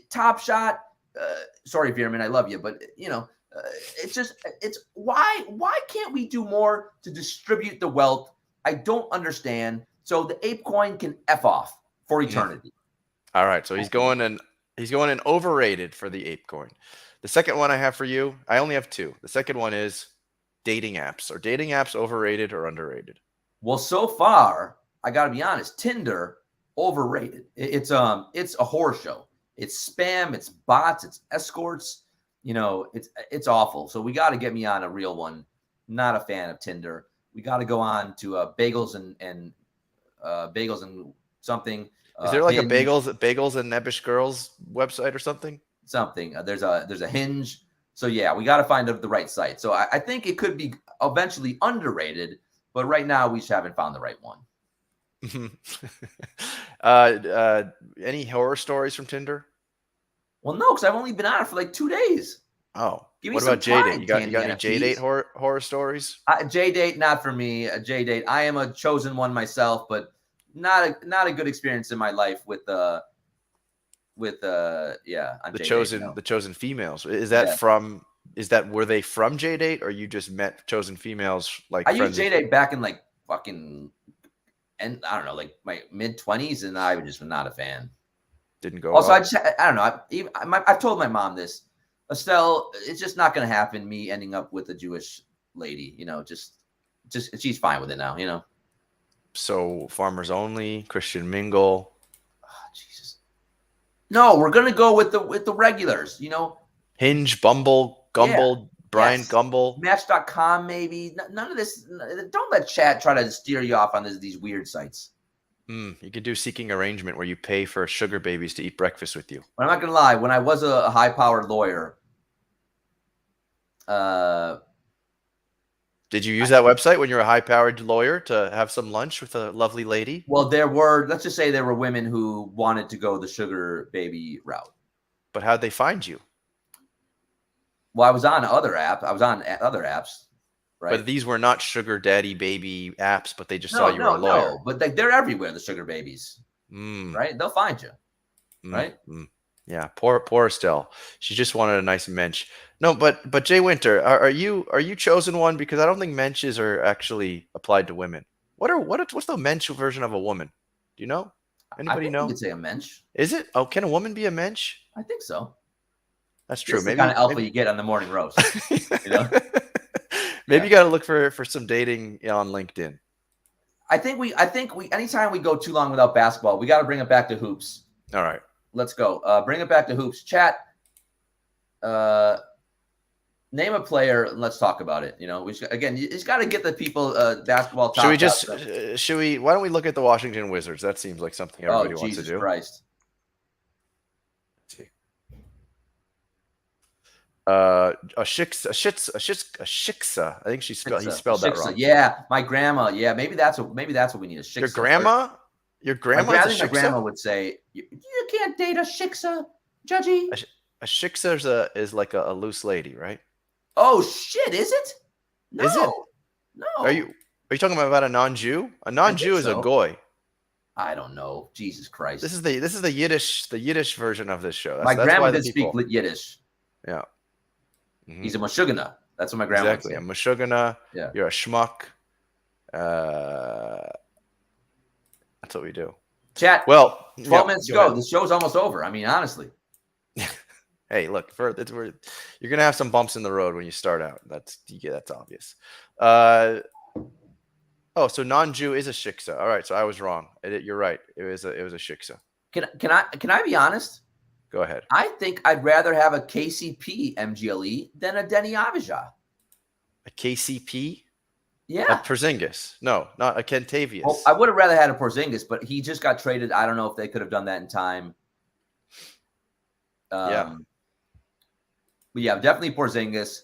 Top Shot, sorry, Veerman, I love you, but it's why can't we do more to distribute the wealth? I don't understand. So the ape coin can F off for eternity. All right, so he's going in overrated for the ape coin. The second one I have for you, I only have two. The second one is dating apps. Are dating apps overrated or underrated? Well, so far, I got to be honest, Tinder overrated. It's a horror show. It's spam, it's bots, it's escorts. It's awful. So we got to get me on a real one. Not a fan of Tinder. We got to go on to bagels and something. Is there like Hinge, a bagels and nebbish girls website or something? Something. There's a Hinge. So yeah, we got to find the right site. So I think it could be eventually underrated, but right now we just haven't found the right one. Any horror stories from Tinder? Well, no, because I've only been on it for like 2 days. Oh, Give me what some about J-Date? time, You got Tandy any NFTs. J-Date horror stories? J-Date, not for me. J-Date, I am a chosen one myself, but not a good experience in my life with on the J-Date, chosen females. Were they from J-Date, or you just met chosen females like I friends? used J-Date back in like fucking, and I don't know, like my mid-20s, and I just was not a fan. Didn't go. Also, well. I don't know. I've told my mom this. Estelle, it's just not going to happen. Me ending up with a Jewish lady, just she's fine with it now. So farmers only, Christian mingle. Oh, Jesus. No, we're gonna go with the regulars. Hinge, Bumble, Gumble, Brian Yes. Gumble. Match.com, maybe. None of this. Don't let chat try to steer you off on these weird sites. You can do seeking arrangement where you pay for sugar babies to eat breakfast with you. But I'm not gonna lie. When I was a high-powered lawyer, did you use that website when you're a high-powered lawyer to have some lunch with a lovely lady? well, let's just say there were women who wanted to go the sugar baby route. But how'd they find you? Well, I was on other apps, right? But these were not sugar daddy baby apps, but they just saw you were a lawyer. No, but they're everywhere, the sugar babies, right? They'll find you, right? Yeah, poor Estelle. She just wanted a nice mensch. No, but Jay Winter, are you chosen one? Because I don't think menches are actually applied to women. What's the mensch version of a woman? Do you know? Anybody know? You could say a mensch. Is it? Oh, can a woman be a mensch? I think so. That's true. Maybe the kind of alpha you get on the morning roast. Maybe you got to look for some dating on LinkedIn. I think we anytime we go too long without basketball, we got to bring it back to hoops. All right. Let's go. Bring it back to hoops. Chat. Name a player and let's talk about it. You just got to get the people basketball. Why don't we look at the Washington Wizards? That seems like something everybody wants to do. Christ. Let's see. A shiksa. I think he spelled that wrong. Yeah, my grandma. Yeah, maybe that's what we need. A shiksa. Your grandma? Your grandma? I think my grandma would say, "You can't date a shiksa, Judgy." A shiksa is like a loose lady, right? Oh shit! Is it? No. Is it? No. Are you talking about a non-Jew? A non-Jew is a goy. I don't know. Jesus Christ. This is the Yiddish version of this show. My grandma did speak Yiddish. Yeah. Mm-hmm. He's a mashugana. That's what my grandma would say. A mashugana. Yeah. You're a schmuck. That's what we do. Chat. Well, 12 minutes to go. The show's almost over. I mean, honestly. Hey, look, you're gonna have some bumps in the road when you start out. That's obvious. So non-Jew is a shiksa. All right, so I was wrong. You're right. It was a shiksa. Can I be honest? Go ahead. I think I'd rather have a KCP MGLE than a Denny Avija. A KCP? Yeah. A Porzingis. No, not a Kentavious. Well, I would have rather had a Porzingis, but he just got traded. I don't know if they could have done that in time. But yeah, definitely Porzingis.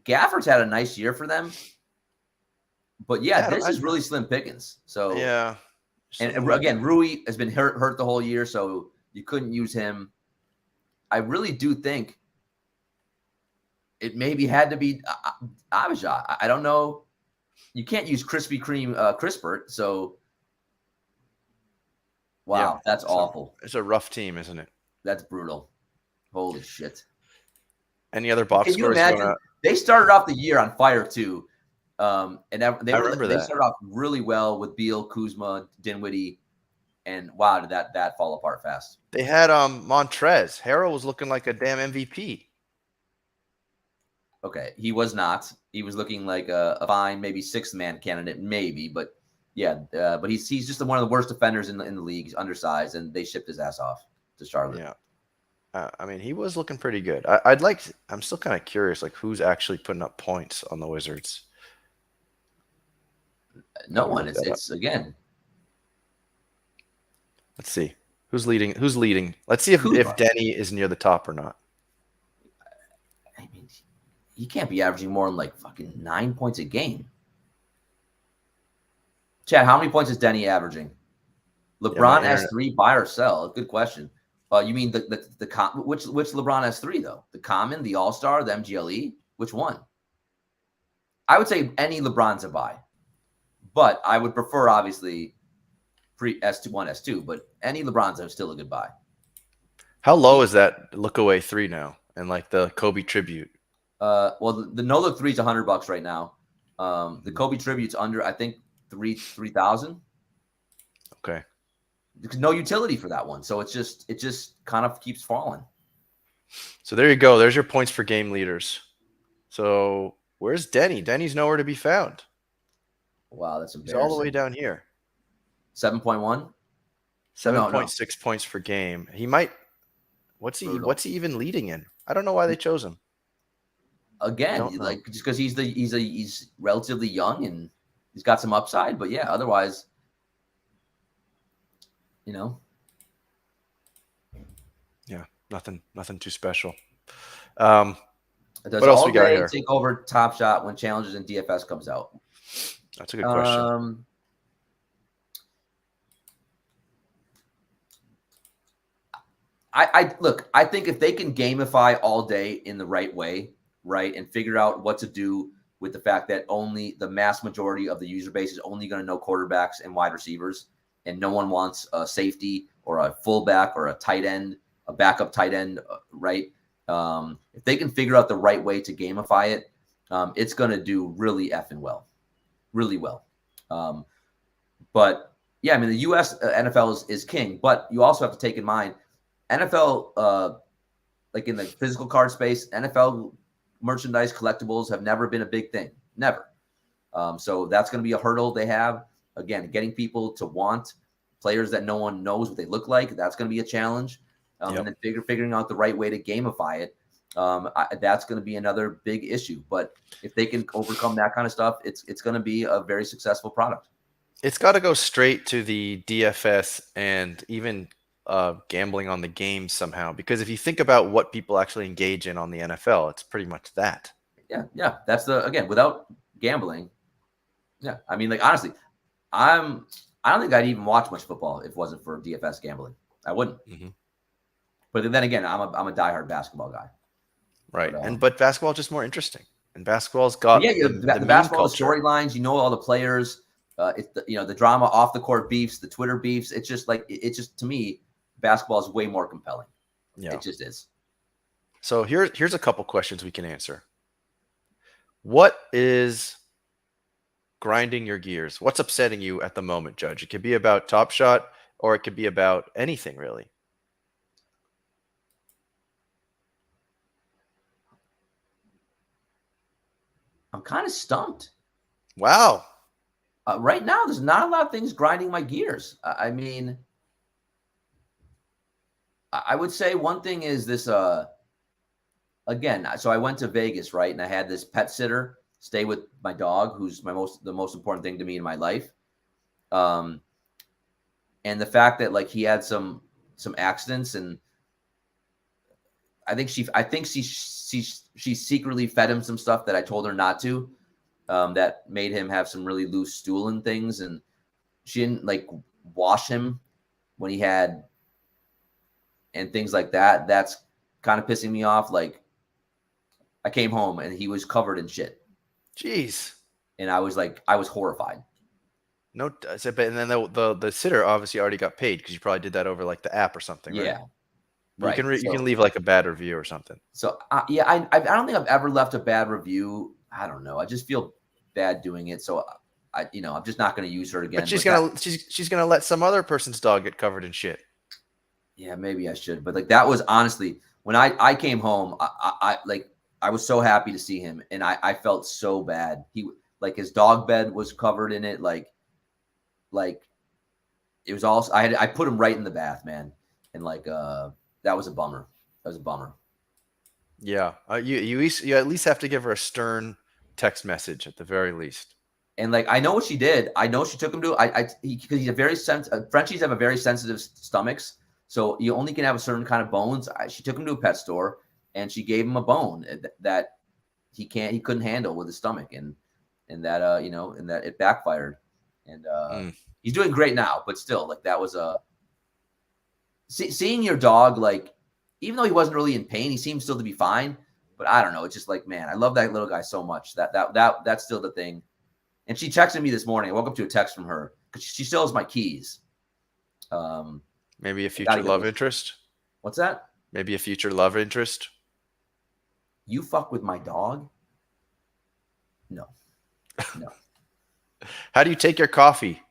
Gafford's had a nice year for them. But yeah, Yeah, this is really slim pickings. So yeah. and again, Rui has been hurt the whole year, so you couldn't use him. I really do think it maybe had to be Abijah. I don't know. You can't use Krispy Kreme Crispert. So, wow, that's awful. It's a rough team, isn't it? That's brutal. Holy shit. Any other box Can you scores? imagine? They started off the year on fire too. And they started off really well with Beal, Kuzma, Dinwiddie. And wow, did that fall apart fast. They had Montrez. Harrell was looking like a damn MVP. Okay, he was not. He was looking like a fine, maybe sixth man candidate, maybe. But yeah, but he's just one of the worst defenders in the league. He's undersized, and they shipped his ass off to Charlotte. Yeah, I mean, he was looking pretty good. I'm still kind of curious, like who's actually putting up points on the Wizards. No one. It's again. Let's see who's leading. Let's see if Denny is near the top or not. I mean, he can't be averaging more than like fucking 9 points a game. Chad, how many points is Denny averaging? LeBron has 3, buy or sell. Good question. You mean which LeBron has 3 though? The Common, the All Star, the MGLE. Which one? I would say any LeBron's a buy, but I would prefer obviously pre S2 1 S2. But any LeBron's are still a good buy. How low is that look away 3 now? And like the Kobe tribute. Well, the no look 3 is $100 right now. The Kobe tribute's under, I think, 3,000. Okay. There's no utility for that one, so it just kind of keeps falling. So there you go. There's your points for game leaders. So where's Denny? Denny's nowhere to be found. Wow, that's embarrassing. He's all the way down here. 7.1. 7.6 points per game. He might. What's he even leading in? I don't know why they chose him. Again, like just because he's relatively young and he's got some upside, but yeah, otherwise, you know. Yeah, nothing too special. Does what else we got here? Take over Top Shot when challenges in DFS comes out? That's a good question. I think if they can gamify all day in the right way, right, and figure out what to do with the fact that only the mass majority of the user base is only going to know quarterbacks and wide receivers, and no one wants a safety or a fullback or a tight end, a backup tight end, right? If they can figure out the right way to gamify it, it's going to do really effing well, really well. But yeah, I mean, the U.S. NFL is king, but you also have to take in mind NFL, like in the physical card space, NFL merchandise collectibles have never been a big thing, never. So that's going to be a hurdle they have. Again, getting people to want players that no one knows what they look like, that's going to be a challenge. And then figuring out the right way to gamify it, that's going to be another big issue. But if they can overcome that kind of stuff, it's going to be a very successful product. It's got to go straight to the DFS and even gambling on the game somehow. Because if you think about what people actually engage in on the NFL, it's pretty much that. Yeah. That's again, without gambling. Yeah. I mean, like, honestly, I don't think I'd even watch much football if it wasn't for DFS gambling. I wouldn't. Mm-hmm. But then again, I'm a diehard basketball guy. Right. But basketball is just more interesting. And basketball's got the basketball storylines, you know, all the players, it's the drama off the court beefs, the Twitter beefs. It's just like, it's just, to me, basketball is way more compelling. Yeah. It just is. So here's a couple questions we can answer. What is grinding your gears? What's upsetting you at the moment, Judge? It could be about Top Shot, or it could be about anything, really. I'm kind of stumped. Wow. Right now, there's not a lot of things grinding my gears. I mean, I would say one thing is this, again, so I went to Vegas, right? And I had this pet sitter stay with my dog, who's the most important thing to me in my life. And the fact that, like, he had some accidents, and I think she secretly fed him some stuff that I told her not to. that made him have some really loose stool and things, and she didn't like wash him when he had and things like that. That's kind of pissing me off. Like I came home and he was covered in shit. Jeez. And I was horrified. No, but and then the sitter obviously already got paid because you probably did that over like the app or something, right? Yeah. Right. You can leave like a bad review or something. So yeah, I don't think I've ever left a bad review. I don't know. I just feel bad doing it. So I'm just not going to use her again. But she's gonna let some other person's dog get covered in shit. Yeah, maybe I should. But like that was honestly when I came home, I was so happy to see him, and I felt so bad. He like his dog bed was covered in it, like it was all. I put him right in the bath, man, and like that was a bummer. That was a bummer. Yeah, you at least have to give her a stern text message at the very least. And like I know what she did. I know she took him to because he's a very Frenchies have a very sensitive stomachs, so you only can have a certain kind of bones. She took him to a pet store and she gave him a bone that he couldn't handle with his stomach, and that and that it backfired, and he's doing great now, but still like that was seeing your dog, like even though he wasn't really in pain, he seemed still to be fine. But I don't know. It's just like, man, I love that little guy so much. That's still the thing. And she texted me this morning. I woke up to a text from her because she still has my keys. Maybe a future love interest. What's that? Maybe a future love interest. You fuck with my dog? No. How do you take your coffee?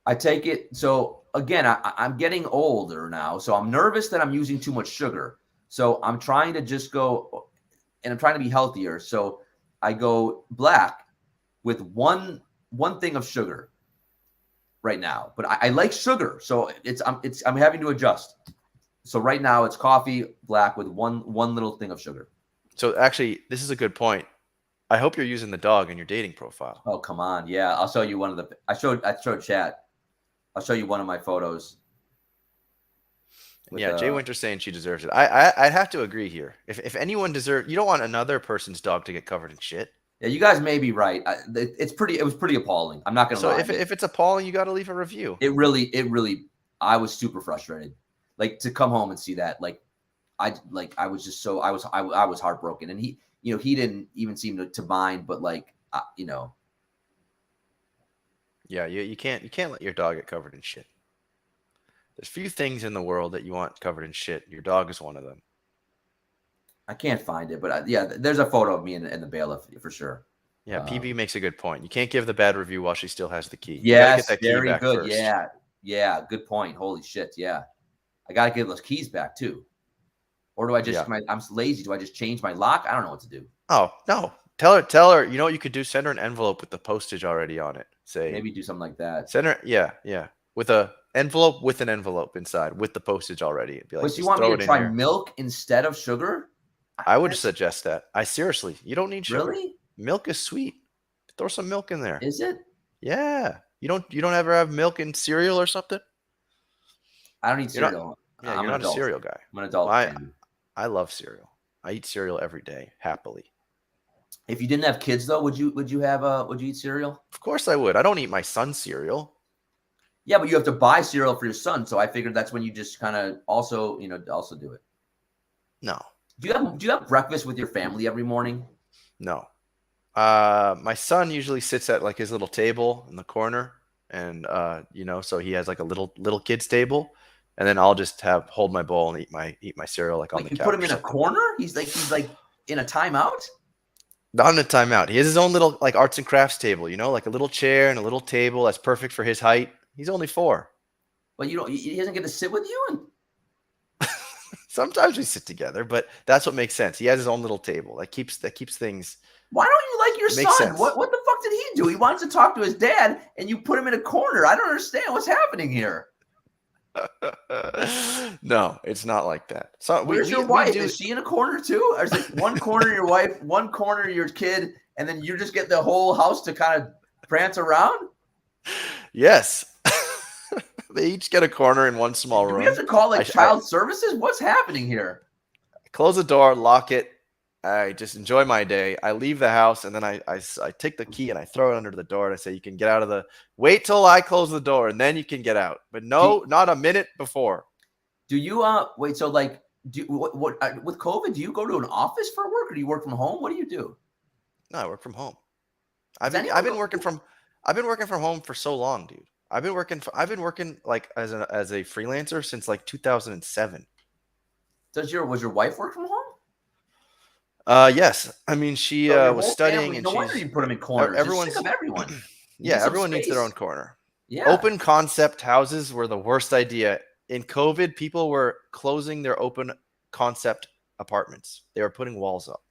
I take it. So again, I'm getting older now, so I'm nervous that I'm using too much sugar. So I'm trying to just go, and I'm trying to be healthier. So I go black with one thing of sugar right now. But I like sugar, so I'm having to adjust. So right now it's coffee black with one little thing of sugar. So actually, this is a good point. I hope you're using the dog in your dating profile. Oh, come on. Yeah, I'll show you one of the I showed chat. I'll show you one of my photos. Yeah, Jay Winter's saying she deserves it. I'd have to agree here. If anyone deserves, you don't want another person's dog to get covered in shit. Yeah, you guys may be right. It was pretty appalling. I'm not gonna lie. So if it's appalling, you got to leave a review. It really. I was super frustrated. Like to come home and see that. I was just so I was heartbroken, and he didn't even seem to mind, but Yeah, you can't let your dog get covered in shit. There's few things in the world that you want covered in shit. Your dog is one of them. I can't find it, but there's a photo of me in the bailiff for sure. Yeah, PB makes a good point. You can't give the bad review while she still has the key. Yes, very good. First. Yeah, good point. Holy shit, yeah. I gotta give those keys back too. Or do I just? Yeah. I'm lazy. Do I just change my lock? I don't know what to do. Oh no! Tell her. You know what you could do? Send her an envelope with the postage already on it. Say maybe do something like that. Send her. Yeah. With a envelope with an envelope inside with the postage already. It'd be like, but you want me to try milk instead of sugar? I would suggest that. Seriously, you don't need sugar. Really? Milk is sweet. Throw some milk in there. Is it? Yeah. You don't ever have milk in cereal or something? I don't eat cereal. You're not a cereal guy. I'm an adult. I love cereal. I eat cereal every day, happily. If you didn't have kids though, would you eat cereal? Of course I would. I don't eat my son's cereal. Yeah, but you have to buy cereal for your son, so I figured that's when you just kind of also do it. No. Do you have breakfast with your family every morning? No. My son usually sits at like his little table in the corner, and so he has like a little kid's table, and then I'll just hold my bowl and eat my cereal on the couch. You put him in a corner? He's like in a timeout? Not in a timeout. He has his own little like arts and crafts table, like a little chair and a little table that's perfect for his height. He's only 4. But he doesn't get to sit with you? Sometimes we sit together, but that's what makes sense. He has his own little table that keeps things. Why don't you like your son? Sense. What the fuck did he do? He wants to talk to his dad, and you put him in a corner. I don't understand what's happening here. No, it's not like that. So where's your wife? Is she in a corner too? Or is it one corner your wife, one corner your kid, and then you just get the whole house to kind of prance around? Yes. They each get a corner in one small room. Do we have to call child services? What's happening here? Close the door, lock it, I just enjoy my day. I leave the house and then I take the key and I throw it under the door and I say, you can get out of the, wait till I close the door and then you can get out. But no, not a minute before. Do you wait? So like, what with COVID? Do you go to an office for work, or do you work from home? What do you do? No, I work from home. Does I've anyone been go- working from home for so long, dude. I've been working like as a freelancer since like 2007. was your wife work from home? Yes. I mean, she So your was whole studying family, and no wonder she's you put them in corners. You're sick everyone's of everyone. You yeah, need some everyone needs their space. own corner. Yeah. Open concept houses were the worst idea. In COVID, people were closing their open concept apartments. They were putting walls up.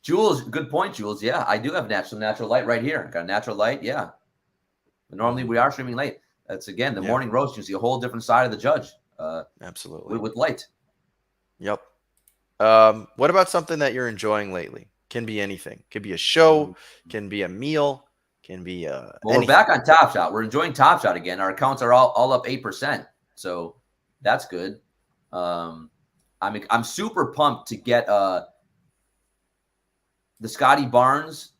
Jules, good point, Jules. Yeah, I do have natural light right here. Got a natural light. Yeah. But normally we are streaming late. That's again the morning roast. You see a whole different side of the judge. Absolutely. With light. Yep. What about something that you're enjoying lately? Can be anything. Could be a show. Can be a meal. Can be Well, anything. we're back on Top Shot. We're enjoying Top Shot again. Our accounts are all up 8%, so that's good. I'm super pumped to get the Scotty Barnes.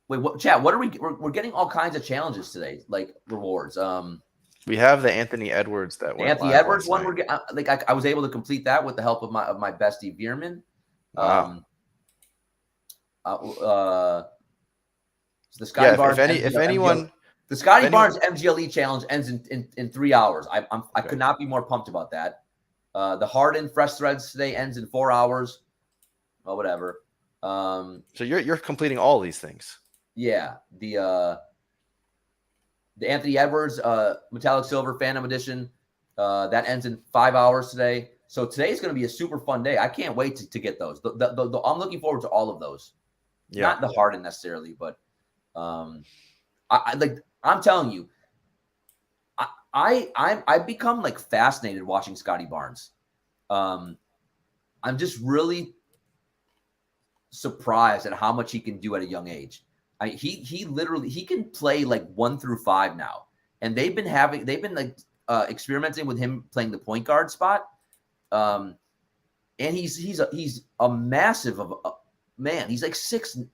Wait, what? Chat. What are we? We're getting all kinds of challenges today, like rewards. We have the Anthony Edwards that went Anthony live Edwards last one. night. I was able to complete that with the help of my bestie Veerman. Wow. So the Scotty Barnes. If anyone, the Scotty Barnes MGLE challenge ends in 3 hours. I could not be more pumped about that. The Harden Fresh Threads today ends in 4 hours. Well, whatever. So you're completing all these things. Yeah. The Anthony Edwards Metallic Silver Phantom Edition that ends in 5 hours today. So today's going to be a super fun day. I can't wait to get those. I'm looking forward to all of those. Yeah. Not the Harden necessarily, but I'm telling you, I've become like fascinated watching Scotty Barnes. I'm just really surprised at how much he can do at a young age. He literally can play like 1 through 5 now, and they've been experimenting with him playing the point guard spot. And he's a massive man. He's like 6'8",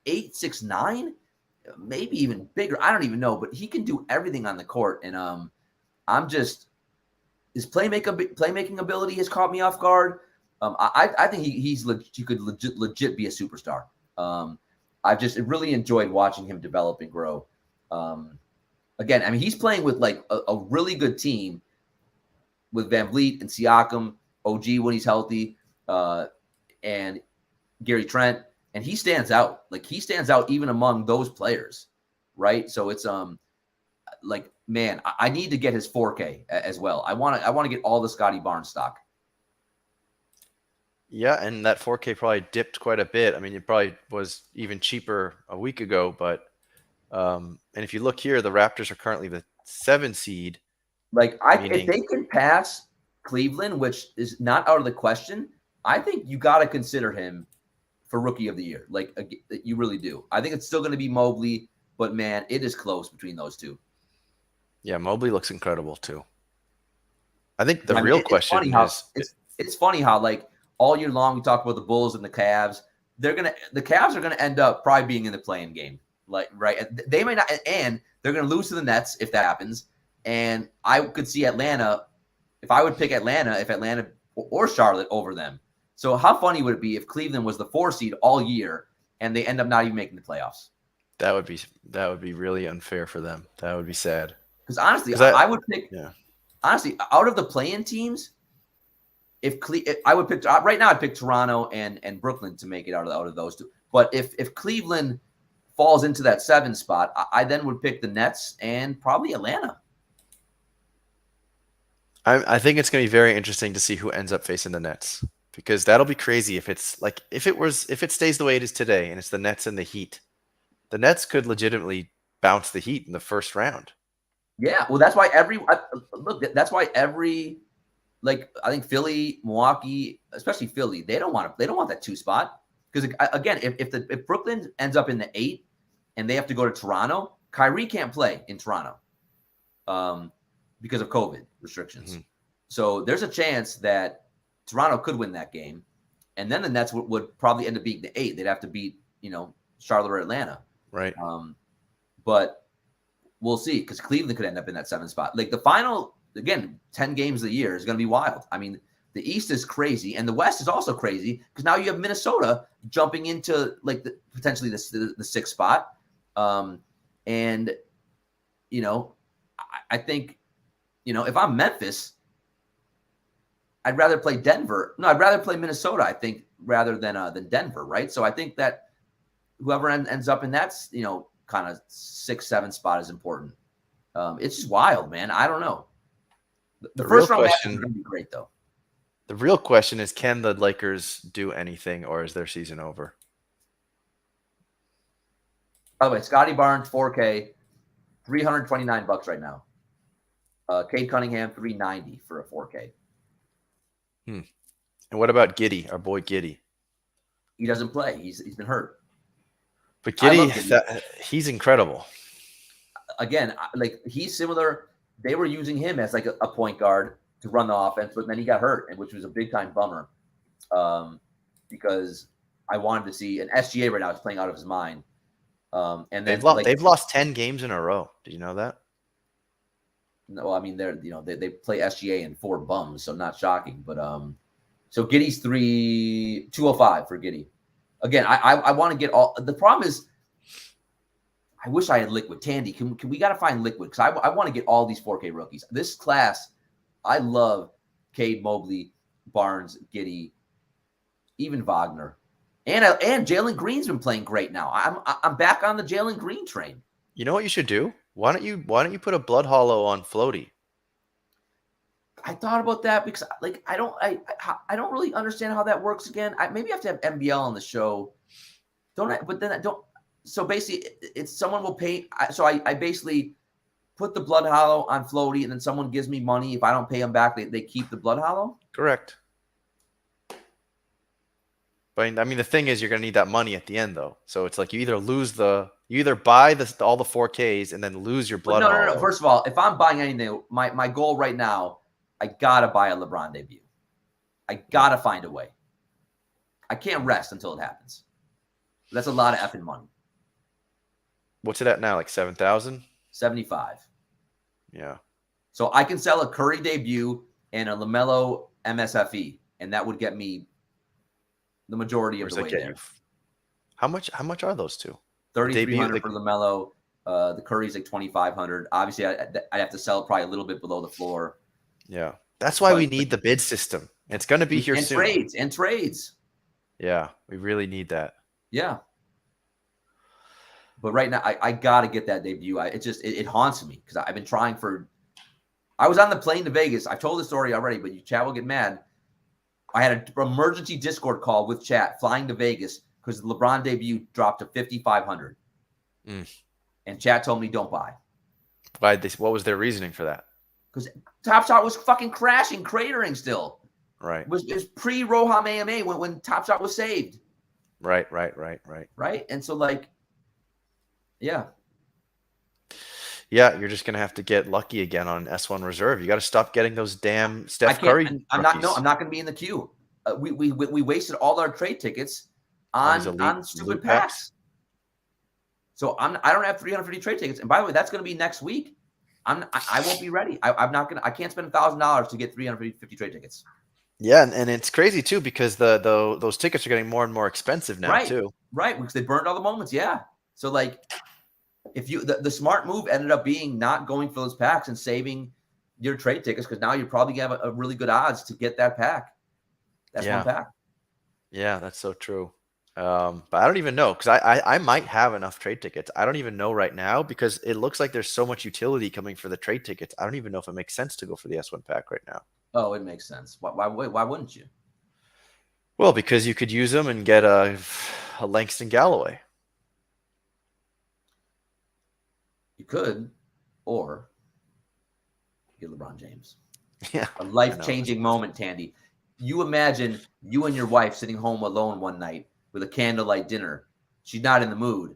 6'9", maybe even bigger. I don't even know, but he can do everything on the court. And his playmaking ability has caught me off guard. I think he could legit be a superstar. I've just really enjoyed watching him develop and grow. Again, I mean, he's playing with like a really good team with Van Vliet and Siakam, OG when he's healthy, and Gary Trent, and he stands out. Like he stands out even among those players, right? So it's like, man, I need to get his 4K as well. I want to get all the Scotty Barnes stock. Yeah, and that 4K probably dipped quite a bit. I mean, it probably was even cheaper a week ago, but and if you look here, the Raptors are currently the 7 seed. Like if they can pass Cleveland, which is not out of the question, I think you got to consider him for Rookie of the Year. Like you really do. I think it's still going to be Mobley, but man, it is close between those two. Yeah, Mobley looks incredible too. I think the real question is it's funny how like all year long we talk about the Bulls and the Cavs. The Cavs are gonna end up probably being in the play-in game. Like, right. They may not, and they're gonna lose to the Nets if that happens. And I could see Atlanta, if I would pick Atlanta, if Atlanta or Charlotte over them. So how funny would it be if Cleveland was the 4 seed all year and they end up not even making the playoffs? That would be really unfair for them. That would be sad. Because honestly, I would pick. Yeah. Honestly, out of the play-in teams, if I would pick right now, I'd pick Toronto and Brooklyn to make it out of those two. But if Cleveland falls into that 7 spot, I then would pick the Nets and probably Atlanta. I think it's going to be very interesting to see who ends up facing the Nets, because that'll be crazy if it's like if it stays the way it is today and it's the Nets and the Heat. The Nets could legitimately bounce the Heat in the first round. Yeah, well, that's why every like I think Philly, Milwaukee, especially Philly, they don't want that 2 spot, because again, if Brooklyn ends up in the 8 and they have to go to Toronto, Kyrie can't play in Toronto because of COVID restrictions. Mm-hmm. So there's a chance that Toronto could win that game, And then the Nets would probably end up being the 8. They'd have to beat, Charlotte or Atlanta. Right. But we'll see, because Cleveland could end up in that 7 spot. Like the final, again, 10 games of the year is going to be wild. I mean, the East is crazy, and the West is also crazy because now you have Minnesota jumping into like potentially the 6th spot. And I think, if I'm Memphis, I'd rather play Denver. No, I'd rather play Minnesota, I think, rather than Denver, right? So I think that whoever ends up in that, kind of 6, 7 spot is important. It's just wild, man. I don't know. The first round match is going to be great, though. The real question is, can the Lakers do anything, or is their season over? By the way, Scotty Barnes, 4K, $329 right now. Cade Cunningham, $390 for a 4K. And what about Giddey, our boy Giddey? He doesn't play. He's been hurt. But Giddey, he's incredible. Again, like he's similar. They were using him as like a point guard to run the offense, but then he got hurt, which was a big time bummer. Because I wanted to see an SGA right now is playing out of his mind. And then they've lost 10 games in a row. Did you know that? No, I mean they play SGA in 4 bums, so not shocking. But so Giddey's 205 for Giddey. Again, I want to get all. The problem is, I wish I had liquid. Tandy, can we got to find liquid because I want to get all these 4K rookies. This class, I love Cade, Mobley, Barnes, Giddey, even Wagner, and Jalen Green's been playing great now. I'm back on the Jalen Green train. You know what you should do? Why don't you put a blood hollow on Floaty? I thought about that because like I don't really understand how that works again. Maybe I have to have MBL on the show. But then I don't. So basically, it's someone will pay. So I basically put the blood hollow on Floaty, and then someone gives me money. If I don't pay them back, they keep the blood hollow. Correct. But I mean, the thing is, you're going to need that money at the end, though. So it's like you either buy all the 4Ks and then lose your blood. No. First of all, if I'm buying anything, my goal right now, I gotta buy a LeBron debut. I gotta find a way. I can't rest until it happens. That's a lot of effing money. What's it at now? Like 7,000? 75. Yeah. So I can sell a Curry debut and a LaMelo MSFE, and that would get me the majority of the way there. How much are those two? 3,300 for LaMelo. The Curry's like 2,500. Obviously, I'd have to sell probably a little bit below the floor. Yeah, that's why we need the bid system. It's going to be here soon. And trades. Yeah, we really need that. Yeah. But right now, I got to get that debut. It haunts me because I've been trying for. I was on the plane to Vegas. I've told the story already, but chat will get mad. I had an emergency Discord call with chat flying to Vegas because the LeBron debut dropped to 5,500. And chat told me don't buy. Why? What was their reasoning for that? Because Top Shot was fucking crashing, cratering still. Right. It was pre-Roham AMA when Top Shot was saved. Right. Right? And so, like, yeah. Yeah, you're just going to have to get lucky again on S1 Reserve. You got to stop getting those damn Steph Curry. I'm not going to be in the queue. We wasted all our trade tickets on stupid packs. So I don't have 350 trade tickets. And by the way, that's going to be next week. I won't be ready. I can't spend $1,000 to get 350 trade tickets. Yeah, and it's crazy too because those tickets are getting more and more expensive now too. Right, because they burned all the moments. Yeah. So like, if the smart move ended up being not going for those packs and saving your trade tickets because now you probably have a really good odds to get that pack. That's one pack. Yeah, that's so true. But I don't even know because I might have enough trade tickets. I don't even know right now because it looks like there's so much utility coming for the trade tickets. I don't even know if it makes sense to go for the S1 pack right now. Oh, it makes sense. Why wouldn't you? Well, because you could use them and get a Langston Galloway. You could, or get LeBron James. Yeah, a life-changing moment, Tandy. You imagine you and your wife sitting home alone one night with a candlelight dinner. She's not in the mood.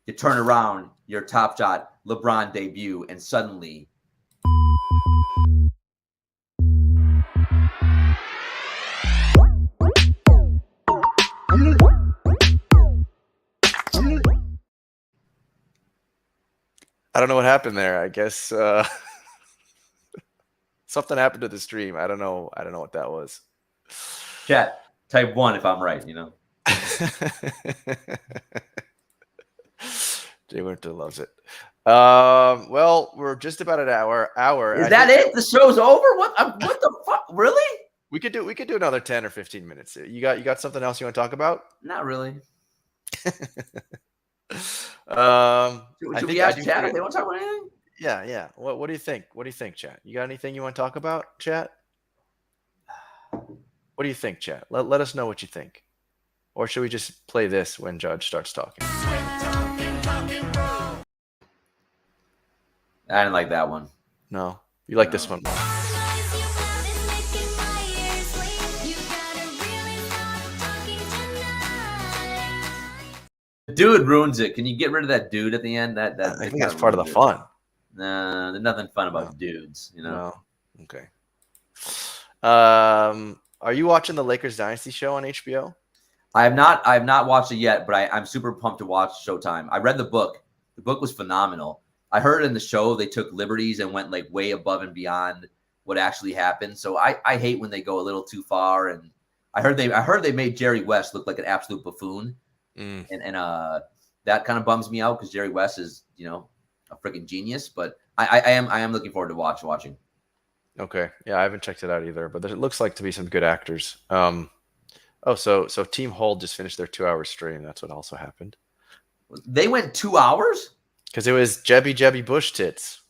You turn around, your Top Shot LeBron debut, and suddenly I don't know what happened there. I guess something happened to the stream. I don't know. I don't know what that was. Chat, type 1 if I'm right, you know. Jay Winter loves it. Well, we're just about an hour. Is that it? The show's over? What the fuck? Really? We could do another 10 or 15 minutes. You got something else you want to talk about? Not really. Should we ask chat if they want to talk about anything? Yeah. What do you think? What do you think, chat? You got anything you want to talk about, chat? What do you think, chat? Let us know what you think. Or should we just play this when Judge starts talking? I didn't like that one. No, you like this one more. The dude ruins it. Can you get rid of that dude at the end? That I think that's part of the fun. Nah, there's nothing fun about dudes, you know. No. Okay. Are you watching the Lakers Dynasty show on HBO? I have not watched it yet, but I'm super pumped to watch Showtime. I read the book. The book was phenomenal. I heard in the show they took liberties and went like way above and beyond what actually happened. So I hate when they go a little too far. And I heard they made Jerry West look like an absolute buffoon. And that kind of bums me out because Jerry West is, you know, a freaking genius. But I am looking forward to watching. Okay. Yeah, I haven't checked it out either, but it looks like to be some good actors. So Team Hold just finished their 2-hour stream. That's what also happened. They went 2 hours? Because it was Jebby Bush tits.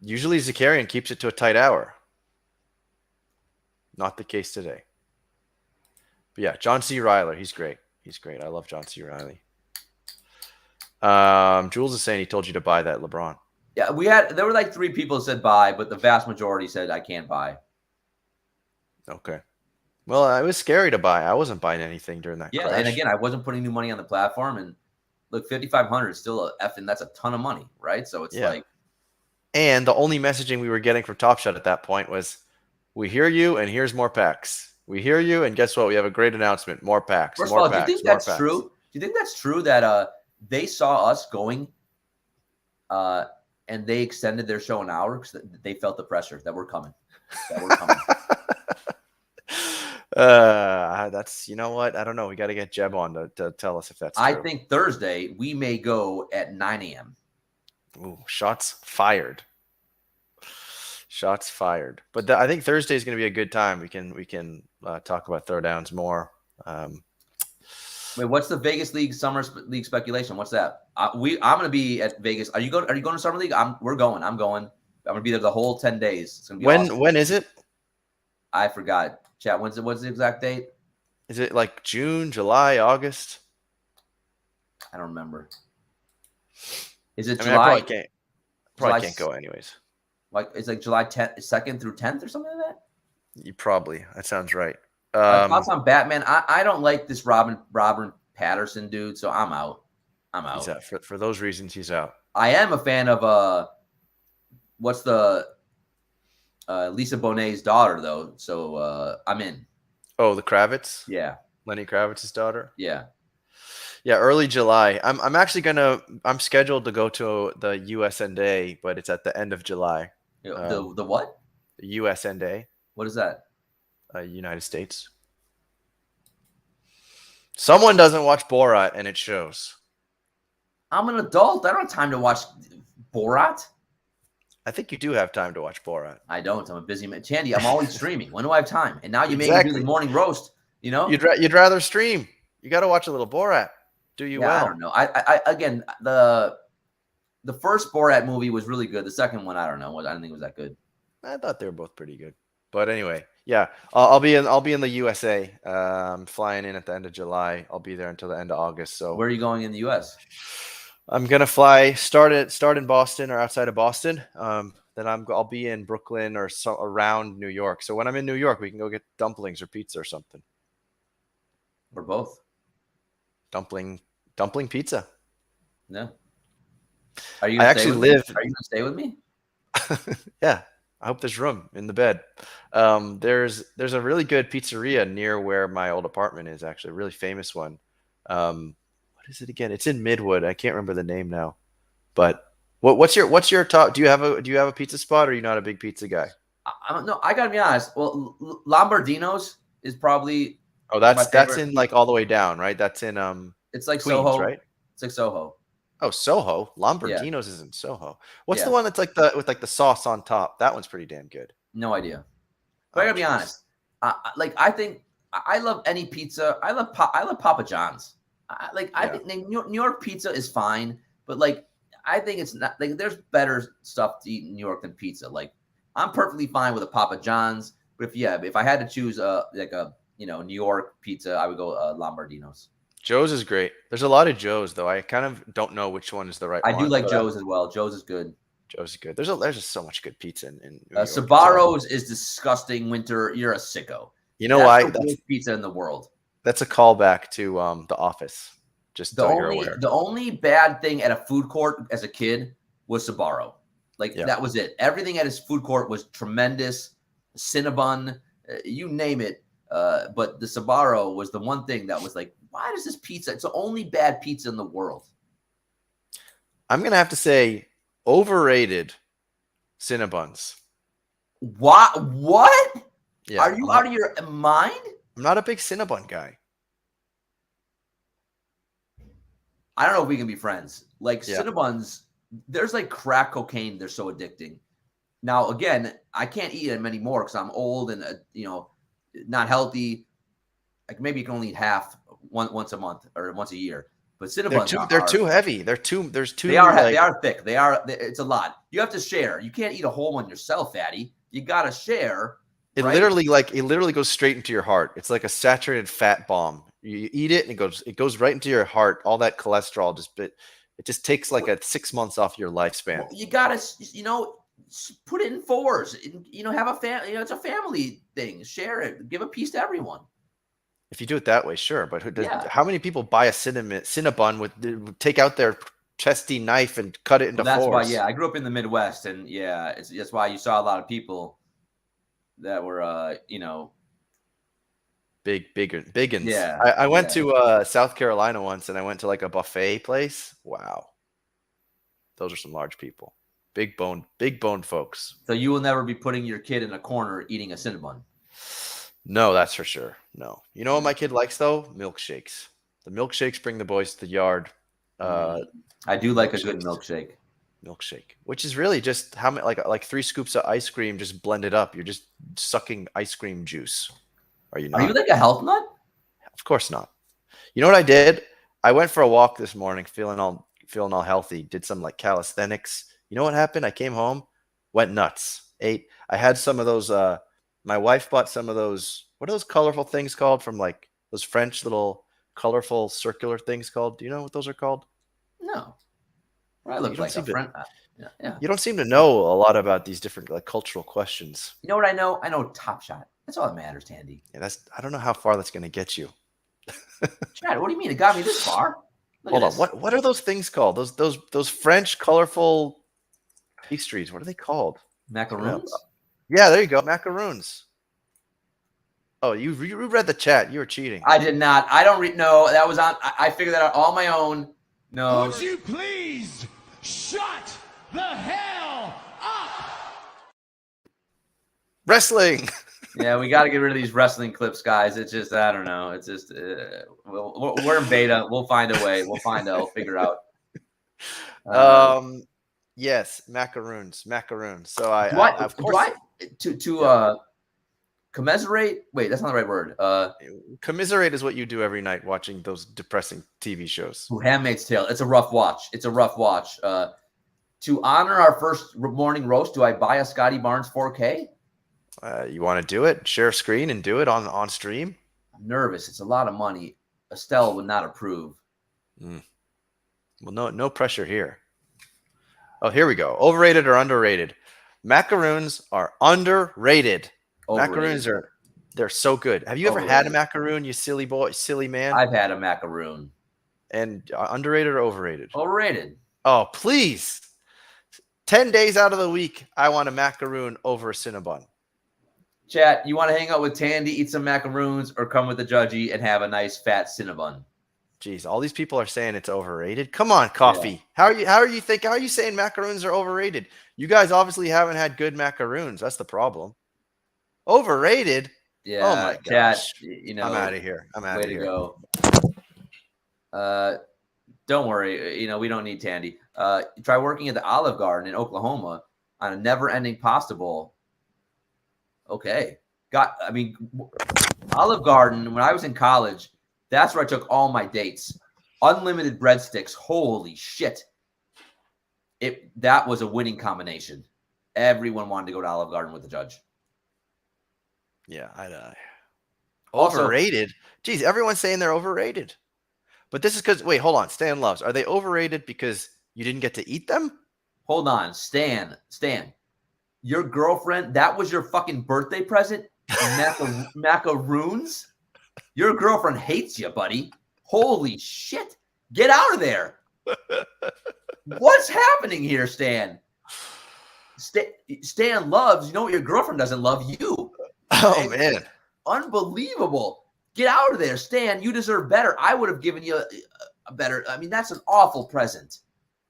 Usually Zakarian keeps it to a tight hour. Not the case today. But yeah, John C. Reilly, he's great. He's great. I love John C. Reilly. Jules is saying he told you to buy that LeBron. Yeah, there were like 3 people that said buy, but the vast majority said I can't buy. Okay. Well, it was scary to buy. I wasn't buying anything during that crash. And again, I wasn't putting new money on the platform. And look, 5,500 is still that's a ton of money, right? So it's like. And the only messaging we were getting from Top Shot at that point was, "We hear you, and here's more packs. We hear you, and guess what? We have a great announcement. More packs. First more of all, packs, do you think more that's packs." true? Do you think that's true that they saw us going, and they extended their show an hour because they felt the pressure that we're coming. That's, you know what? I don't know. We got to get Jeb on to tell us if that's true. I think Thursday we may go at 9 a.m. Ooh, shots fired. Shots fired. But I think Thursday is going to be a good time. We can talk about Throwdowns more. Wait, what's the Vegas League Summer League speculation? What's that? I'm going to be at Vegas. Are you going to Summer League? We're going. I'm going. I'm going to be there the whole 10 days. It's going to be awesome. When is it? I forgot. Chat. What's the exact date? Is it like June, July, August? I don't remember. Is it I July? I probably can't go anyways. Like it's like July 10th, 2nd through 10th or something like that? You probably. That sounds right. Thoughts on Batman? I don't like this Robert Patterson dude, so I'm out. He's out. For those reasons, he's out. I am a fan of what's the Lisa Bonet's daughter though, so I'm in. Oh, the Kravitz? Yeah. Lenny Kravitz's daughter? Yeah. Yeah, early July. I'm scheduled to go to the USNA, but it's at the end of July. The what? The USNA. What is that? United States. Someone doesn't watch Borat, and it shows. I'm an adult. I don't have time to watch Borat. I think you do have time to watch Borat. I don't. I'm a busy man. Tandy, I'm always streaming. When do I have time? And now you make me do the morning roast. You know, you'd rather stream. You got to watch a little Borat. Do you well? I don't know. I again, the first Borat movie was really good. The second one, I don't know. I didn't think it was that good. I thought they were both pretty good. But anyway, yeah, I'll be in the USA. Flying in at the end of July. I'll be there until the end of August. So where are you going in the US? I'm gonna fly. Start in Boston or outside of Boston. Then I'll be in Brooklyn or around New York. So when I'm in New York, we can go get dumplings or pizza or something. Or both. Dumpling pizza. No. Are you? I actually live. Are you gonna stay with me? Yeah. I hope there's room in the bed. There's a really good pizzeria near where my old apartment is, actually, a really famous one. What is it again? It's in Midwood. I can't remember the name now. But what's your top? Do you have a pizza spot, or are you not a big pizza guy? I don't know. I gotta be honest. Well, Lombardino's is probably Oh, my that's favorite. in like all the way down, right? That's in It's like Queens, Soho. right? It's like Soho. Oh, Soho. Yeah. Lombardino's is in Soho. What's the Yeah. one that's like with like the sauce on top? That one's pretty damn good. No idea. But I gotta be jeez. honest. I think I love any pizza. I love Papa John's. I think New York pizza is fine, but like I think it's not like there's better stuff to eat in New York than pizza. Like I'm perfectly fine with a Papa John's, but if I had to choose like a New York pizza, I would go Lombardino's. Joe's is great. There's a lot of Joe's though. I kind of don't know which one is the right I one. do like Joe's as well. Joe's is good. Joe's is good. There's just so much good pizza in New York. Sbarro's is disgusting. Winter, you're a sicko. You know why? That's the worst pizza in the world. That's a callback to The Office. Just so you're aware. The only bad thing at a food court as a kid was Sbarro. Like that was it. Everything at his food court was tremendous. Cinnabon, you name it. But the Sbarro was the one thing that was like, why does this pizza? It's the only bad pizza in the world. I'm gonna have to say overrated Cinnabons. What? Yeah, Are you out of your mind? I'm not a big Cinnabon guy. I don't know if we can be friends. Like Cinnabons, there's like crack cocaine. They're so addicting. Now, again, I can't eat them anymore because I'm old and not healthy. Like maybe you can only eat half once a month or once a year. But Cinnabons, they're too heavy. There's too. They are thick. It's a lot. You have to share. You can't eat a whole one yourself, Fatty. You gotta share. It literally goes straight into your heart. It's like a saturated fat bomb. You eat it and it goes right into your heart. All that cholesterol it just takes like 6 months off your lifespan. Well, you gotta put it in fours. Have a family. It's a family thing. Share it. Give a piece to everyone. If you do it that way, sure. But how many people buy a Cinnabon take out their chesty knife and cut it into that's fours? why. I grew up in the Midwest, and that's why you saw a lot of people that were biggins. Yeah. I went to South Carolina once, and I went to like a buffet place. Wow, those are some large people. Big bone folks. So you will never be putting your kid in a corner eating a Cinnabon. No, that's for sure. No. You know what my kid likes though? Milkshakes. The milkshakes bring the boys to the yard. I do like a good milkshake. Which is really just how many like 3 scoops of ice cream just blended up. You're just sucking ice cream juice. Are you not? Are you like a health nut? Of course not. You know what I did? I went for a walk this morning, feeling all healthy. Did some like calisthenics. You know what happened? I came home, went nuts. Ate. I had some of those. My wife bought some of those. What are those colorful things called from like those French little colorful circular things called? Do you know what those are called? No. I look like a friend. Yeah. You don't seem to know a lot about these different like cultural questions. You know what I know? I know Topshot. That's all that matters, Tandy. Yeah, I don't know how far that's going to get you. Chad, what do you mean? It got me this far. Hold on. What are those things called? Those French colorful pastries. What are they called? Macaroons? Yeah, there you go. Macaroons. Oh, you read the chat. You were cheating. I did not. I don't read. No, that was on. I figured that out all my own. No. Would you please shut the hell up? Wrestling. Yeah, we got to get rid of these wrestling clips, guys. It's just, I don't know. It's just, we're in beta. We'll find a way. We'll figure it out. Yes, macaroons. So commiserate. Wait, that's not the right word. Commiserate is what you do every night watching those depressing TV shows. Handmaid's Tale. It's a rough watch. To honor our first morning roast, do I buy a Scotty Barnes 4K? You want to do it? Share screen and do it on stream? I'm nervous. It's a lot of money. Estelle would not approve. Well, no pressure here. Oh, here we go. Overrated or underrated? Macaroons are underrated. Macaroons they're so good. Have you ever had a macaroon, you silly man? I've had a macaroon. And underrated or overrated? Overrated. Oh, please. 10 days out of the week, I want a macaroon over a Cinnabon. Chat, you want to hang out with Tandy, eat some macaroons, or come with the judgy and have a nice fat Cinnabon? Geez, all these people are saying it's overrated. Come on, Coffee. How are you saying macaroons are overrated? You guys obviously haven't had good macaroons. That's the problem. Overrated? Yeah, Oh my Chad, gosh. you know, I'm out of here. way to go. Don't worry, we don't need Tandy. Try working at the Olive Garden in Oklahoma on a never-ending pasta bowl. Okay. Olive Garden, when I was in college, that's where I took all my dates. Unlimited breadsticks. Holy shit. That was a winning combination. Everyone wanted to go to Olive Garden with the judge. Yeah, Also, overrated. Geez, everyone's saying they're overrated. But this is because, wait, hold on. Stan loves. Are they overrated because you didn't get to eat them? Hold on. Stan, your girlfriend, that was your fucking birthday present? Macaroons? Your girlfriend hates you, buddy. Holy shit. Get out of there. What's happening here, Stan? Stan loves, your girlfriend doesn't love you. Oh, man. Unbelievable. Get out of there, Stan. You deserve better. I would have given you a better. I mean, that's an awful present.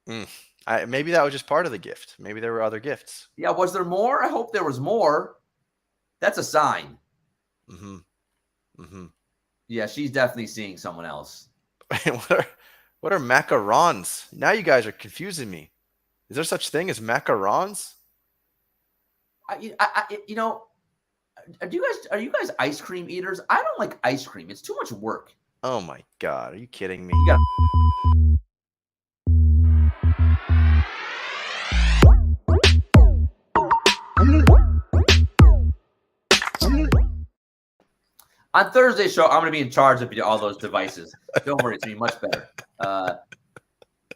Maybe that was just part of the gift. Maybe there were other gifts. Yeah, was there more? I hope there was more. That's a sign. Yeah, she's definitely seeing someone else. What are macarons? Now you guys are confusing me. Is there such thing as macarons? Are you guys ice cream eaters? I don't like ice cream. It's too much work. Oh my God. Are you kidding me? On Thursday's show, I'm going to be in charge of all those devices. Don't worry, it's going to be much better.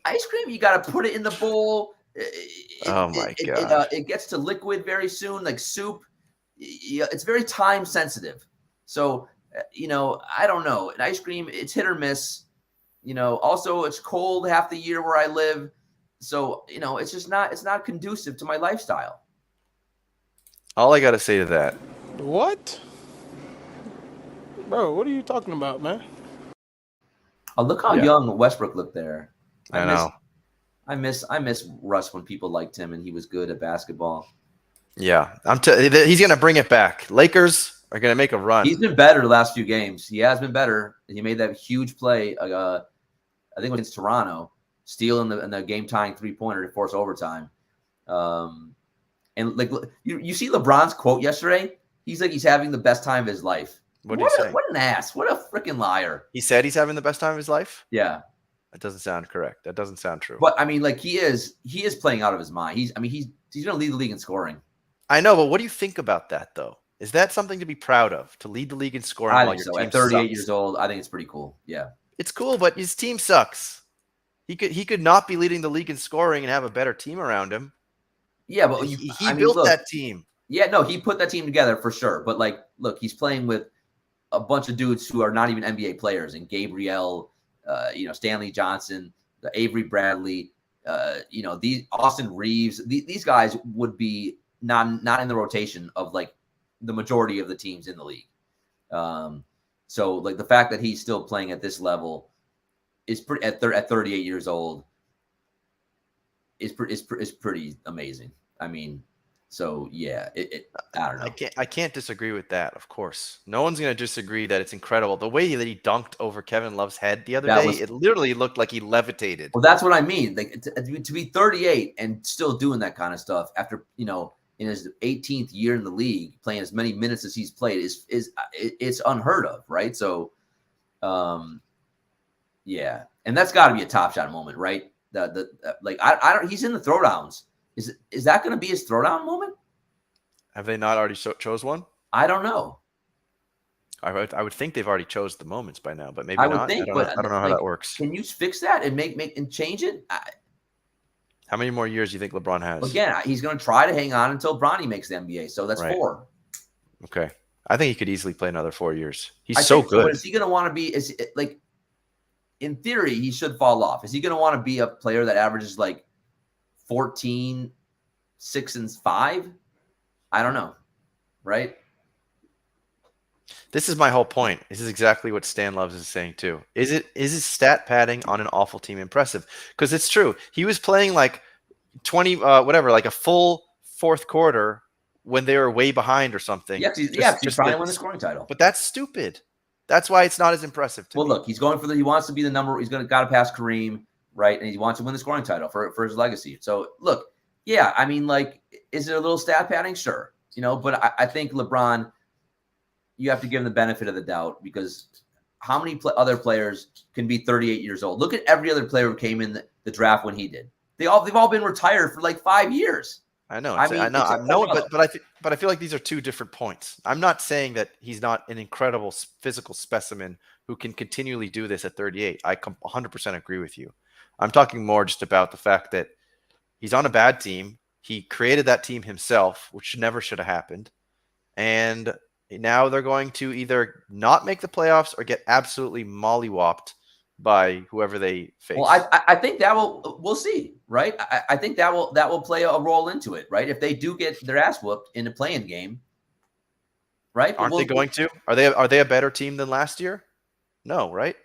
Ice cream, you got to put it in the bowl. It gets to liquid very soon, like soup. It's very time sensitive. So, I don't know. An ice cream, it's hit or miss. Also it's cold half the year where I live. So, it's not conducive to my lifestyle. All I got to say to that. What? Bro, what are you talking about, man? Oh, look how young Westbrook looked there. I know. I miss Russ when people liked him and he was good at basketball. Yeah, he's going to bring it back. Lakers are going to make a run. He's been better the last few games. He has been better. He made that huge play. I think it was against Toronto, stealing the game-tying three-pointer to force overtime. And like you see LeBron's quote yesterday. He's like he's having the best time of his life. What an ass! What a freaking liar! He said he's having the best time of his life. Yeah, that doesn't sound correct. That doesn't sound true. But I mean, like he is playing out of his mind. He's going to lead the league in scoring. I know, but what do you think about that though? Is that something to be proud of? To lead the league in scoring I while think your so. team At 38 sucks? years old, I think it's pretty cool. Yeah, it's cool, but his team sucks. He could not be leading the league in scoring and have a better team around him. Yeah, but he built that team. Yeah, no, he put that team together for sure. But like, look, he's playing with a bunch of dudes who are not even NBA players, and Gabriel, Stanley Johnson, Avery Bradley, these Austin Reeves. These guys would be not in the rotation of like the majority of the teams in the league. So like the fact that he's still playing at this level is pretty at 38 years old is pretty amazing. I mean, so yeah, I don't know. I can't disagree with that. Of course, no one's going to disagree that it's incredible. The way that he dunked over Kevin Love's head the other day, it literally looked like he levitated. Well, that's what I mean. Like to be 38 and still doing that kind of stuff after in his 18th year in the league, playing as many minutes as he's played it's unheard of, right? So, yeah, and that's got to be a Top Shot moment, right? He's in the Throwdowns. Is that going to be his Throwdown moment? Have they not already chose one? I don't know. I would think they've already chose the moments by now, but maybe I not. Think, I don't know how that works. Can you fix that and make and change it? How many more years do you think LeBron has? Again, he's going to try to hang on until Bronny makes the NBA. So that's 4. Okay. I think he could easily play another 4 years. He's so good. But is he going to want to be? Is it, like, in theory, he should fall off. Is he going to want to be a player that averages like 14, 6, and 5? I don't know. Right? This is my whole point. This is exactly what Stan Loves is saying too. Is his stat padding on an awful team impressive? Because it's true. He was playing like 20 whatever, like a full fourth quarter when they were way behind or something. Yeah, 'cause he's trying to win the scoring title. But that's stupid. That's why it's not as impressive to me. Look, he's going he wants to be the number. He's got to pass Kareem, right? And he wants to win the scoring title for his legacy. So look, yeah, I mean, like, is it a little stat padding? Sure, but I think LeBron, you have to give him the benefit of the doubt, because how many other players can be 38 years old? Look at every other player who came in the draft when he did. They've all been retired for like 5 years. I know. But I feel like these are two different points. I'm not saying that he's not an incredible physical specimen who can continually do this at 38. I 100% agree with you. I'm talking more just about the fact that he's on a bad team. He created that team himself, which never should have happened. And now they're going to either not make the playoffs or get absolutely mollywopped by whoever they face. Well, I think we'll see, right? I think that will play a role into it, right? If they do get their ass whooped in the playing game, right? Aren't they going to? Are they a better team than last year? No, right?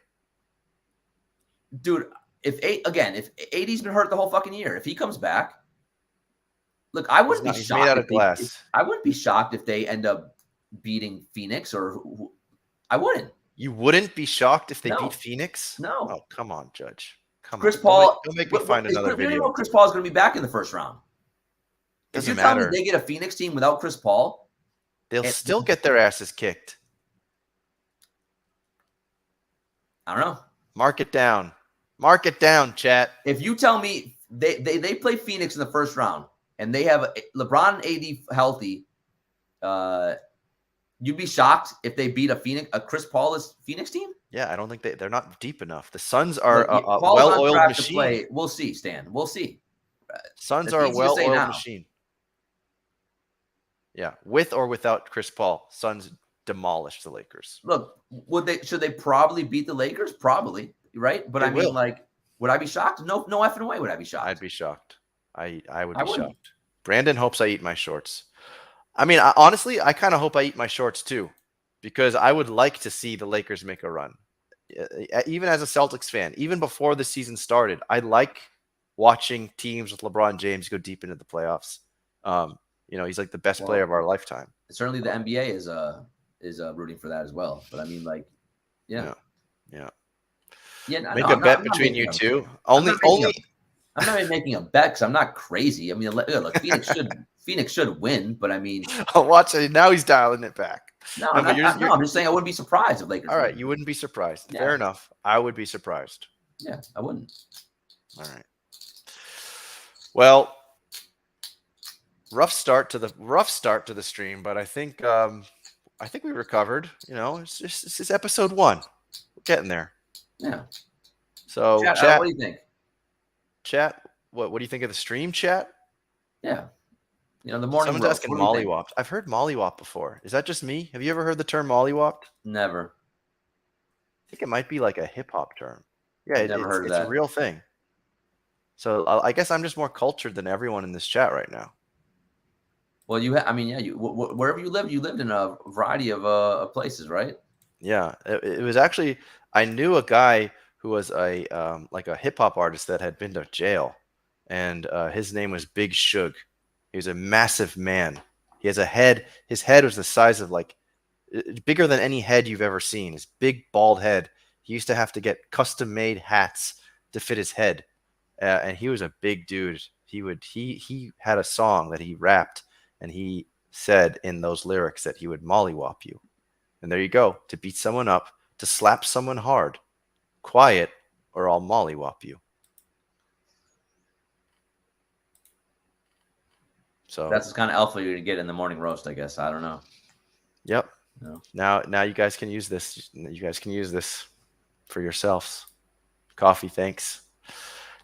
Dude, if AD's been hurt the whole fucking year, if he comes back, look, I wouldn't be shocked. He's made out of glass. I wouldn't be shocked if they end up beating Phoenix, I wouldn't. You wouldn't be shocked if they beat Phoenix? No. Oh, come on, Judge. Come Chris on. Paul. Don't make me find another video. You know Chris Paul is going to be back in the first round. Doesn't if you're matter. telling me they get a Phoenix team without Chris Paul, they'll still get their asses kicked. I don't know. Mark it down. Mark it down, chat. If you tell me they play Phoenix in the first round and they have LeBron and AD healthy, you'd be shocked if they beat a Chris Paul-less Phoenix team? Yeah, I don't think they're not deep enough. The Suns are a Paul's well-oiled machine. We'll see, Stan. We'll see. Suns are a well-oiled machine. Yeah, with or without Chris Paul, Suns demolished the Lakers. Look, should they probably beat the Lakers? Probably, right? But would I be shocked? No effing way would I be shocked. I'd be shocked. I would be shocked. Brandon hopes I eat my shorts. I mean, honestly, I kind of hope I eat my shorts too, because I would like to see the Lakers make a run. Even as a Celtics fan, even before the season started, I like watching teams with LeBron James go deep into the playoffs. He's like the best player of our lifetime. Certainly the NBA is rooting for that as well. But I mean, like, yeah. Make a bet between you two. I'm not even making a bet because I'm not crazy. I mean, look, Phoenix should win, but I mean, watch it. Now he's dialing it back. I'm just saying I wouldn't be surprised if Lakers. All right, you wouldn't be surprised. Yeah. Fair enough. I would be surprised. Yeah, I wouldn't. All right. Well, rough start to the stream, but I think we recovered. It's just episode 1. We're getting there. Yeah. So, chat, what do you think? Chat, what do you think of the stream, chat? Yeah. The morning. Someone's asking mollywopped. I've heard mollywop before. Is that just me? Have you ever heard the term mollywopped? Never. I think it might be like a hip hop term. Yeah, Never heard of that. It's a real thing. So I guess I'm just more cultured than everyone in this chat right now. Well, wherever you lived in a variety of places, right? Yeah, it was actually, I knew a guy who was a hip hop artist that had been to jail, and his name was Big Suge. He was a massive man. He has a head. His head was the size of bigger than any head you've ever seen. His big bald head. He used to have to get custom made hats to fit his head, and he was a big dude. He had a song that he rapped, and he said in those lyrics that he would mollywop you. And there you go. To beat someone up, to slap someone hard, quiet, or I'll mollywop you. So that's the kind of alpha you're gonna get in the morning roast, I guess. I don't know. Yep. No. Now you guys can use this. You guys can use this for yourselves. Coffee, thanks.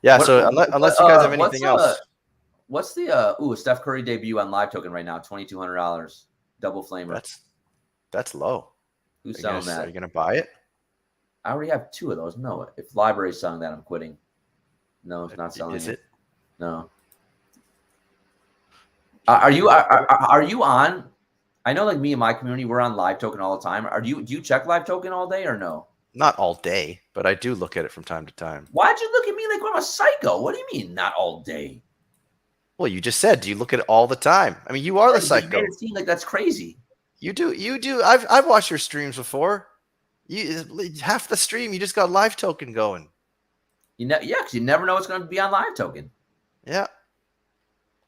Yeah. Unless you guys have anything else. What's the Steph Curry debut on Live Token right now? $2,200, double flamer. That's low. Who's selling that? Are you gonna buy it? I already have 2 of those. No, if Library's selling that, I'm quitting. No, it's not selling. Is it? No. Are you on I know, like me and my community, we're on Live Token all the time. Do you check Live Token all day or no? Not all day, but I do look at it from time to time. Why'd you look at me like I'm a psycho? What do you mean, not all day? Well, you just said, do you look at it all the time? I mean, you are the You psycho. made it seem like that's crazy. You do. I've watched your streams before. You half the stream, you just got Live Token going. Yeah, because you never know what's going to be on Live Token. Yeah.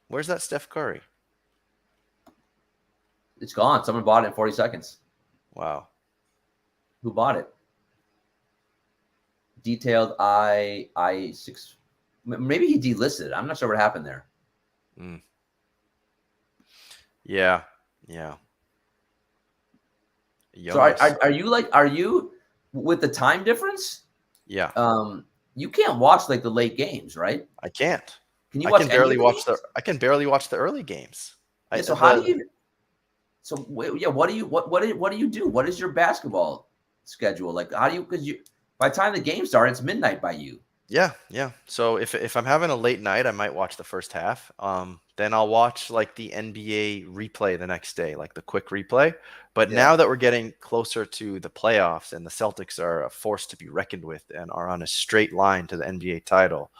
Where's that Steph Curry? It's gone. Someone bought it in 40 seconds. Wow. Who bought it? Detailed I6. Maybe he delisted. I'm not sure what happened there. Yeah. So are you with the time difference? Yeah. You can't watch like the late games, right? I can't. Can you watch? I can barely watch the early games. Yeah, so how do you? So yeah, what do you do? What is your basketball schedule like? How do you? Because by the time the game starts, it's midnight by you. Yeah. So if I'm having a late night, I might watch the first half. Then I'll watch like the NBA replay the next day, like the quick replay. But now that we're getting closer to the playoffs and the Celtics are a force to be reckoned with and are on a straight line to the NBA title,